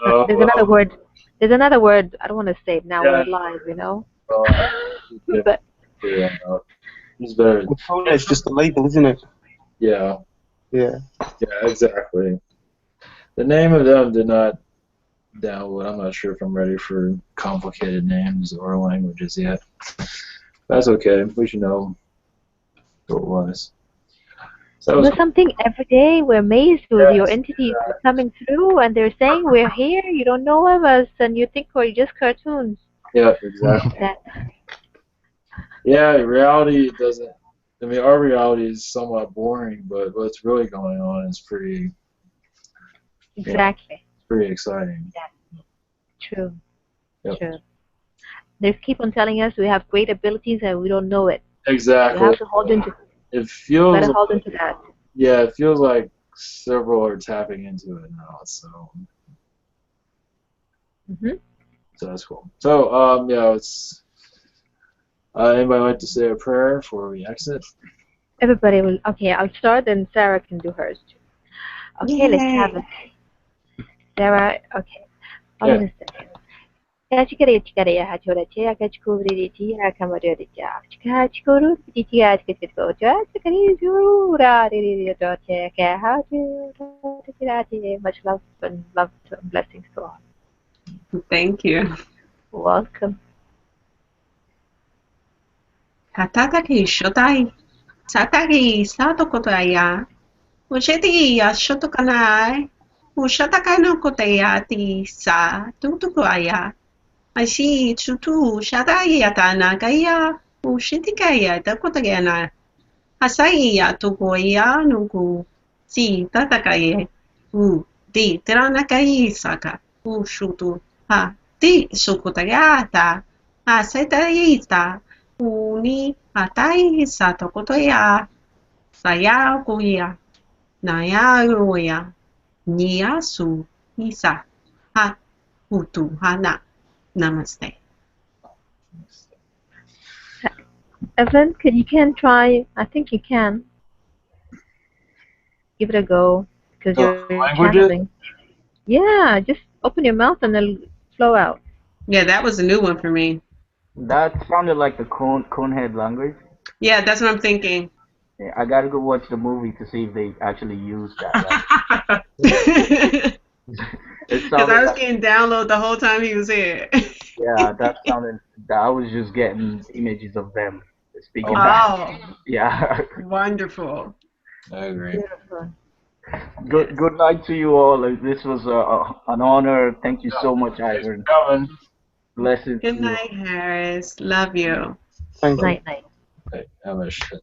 Oh, there's another word. There's another word. I don't want to say it now. Yeah. We're live, you know. But he's better. It's just a label, isn't it? Yeah. Yeah. Yeah, exactly. The name of them did not download. I'm not sure if I'm ready for complicated names or languages yet. That's okay. We should know what it was. So that You was know something? Every day we're amazed with your entities coming through, and they're saying we're here. You don't know of us, and you think we're just cartoons. yeah, exactly. That Yeah, reality doesn't. I mean, our reality is somewhat boring, but what's really going on is pretty. exactly. It's pretty exciting. True. Yep. True. They keep on telling us we have great abilities and we don't know it. Exactly. We have to hold into. It feels. Gotta hold into that. Yeah, it feels like several are tapping into it now. So. Mhm. So that's cool. So yeah, it's. Anybody like to say a prayer before we exit? Everybody will. Okay, I'll start, and Sarah can do hers too. Okay, let's have Yay. it. Sarah. Okay. I'm Yeah. gonna start. Chikari hachorache, akachkuri akamariocha, chikachkuru, chikachkuru, chikari zura, much love and love and blessings to all. Thank you. Welcome. Tataki shotai. Sataki sato kotaya. Usheti ya shotokanai. Ushataka no kotayati sa tutukwaya. I see tutu shatai yatana kaya. Ushitikaya takotagana. Hasai ya tukoya nuku. Si tatakaye. Di teranakai saka. Shutu. Ha. Di sukotayata. Ha setayita. Uni atai satokotoya. Saya kuya. Nayagoya. Niyasu. Isa. Ha. Hutu. Hana. Namaste. Evan, you can try. I think you can give it a go because you're Languages? channeling. Yeah, just open your mouth and it'll flow out. Yeah, that was a new one for me. That sounded like the Conehead language. Yeah, that's what I'm thinking. Yeah, I gotta go watch the movie to see if they actually use that. It Because sounded I was like, getting download the whole time he was here. yeah, that sounded. I was just getting images of them speaking back. Oh, Yeah. wonderful. I agree. Beautiful. Good night to you all. This was an honor. Thank you so much, Ivan. Coming. Blessings to Good you. night, Harris. Love you. Thank you. Night, night. Okay, have a shit.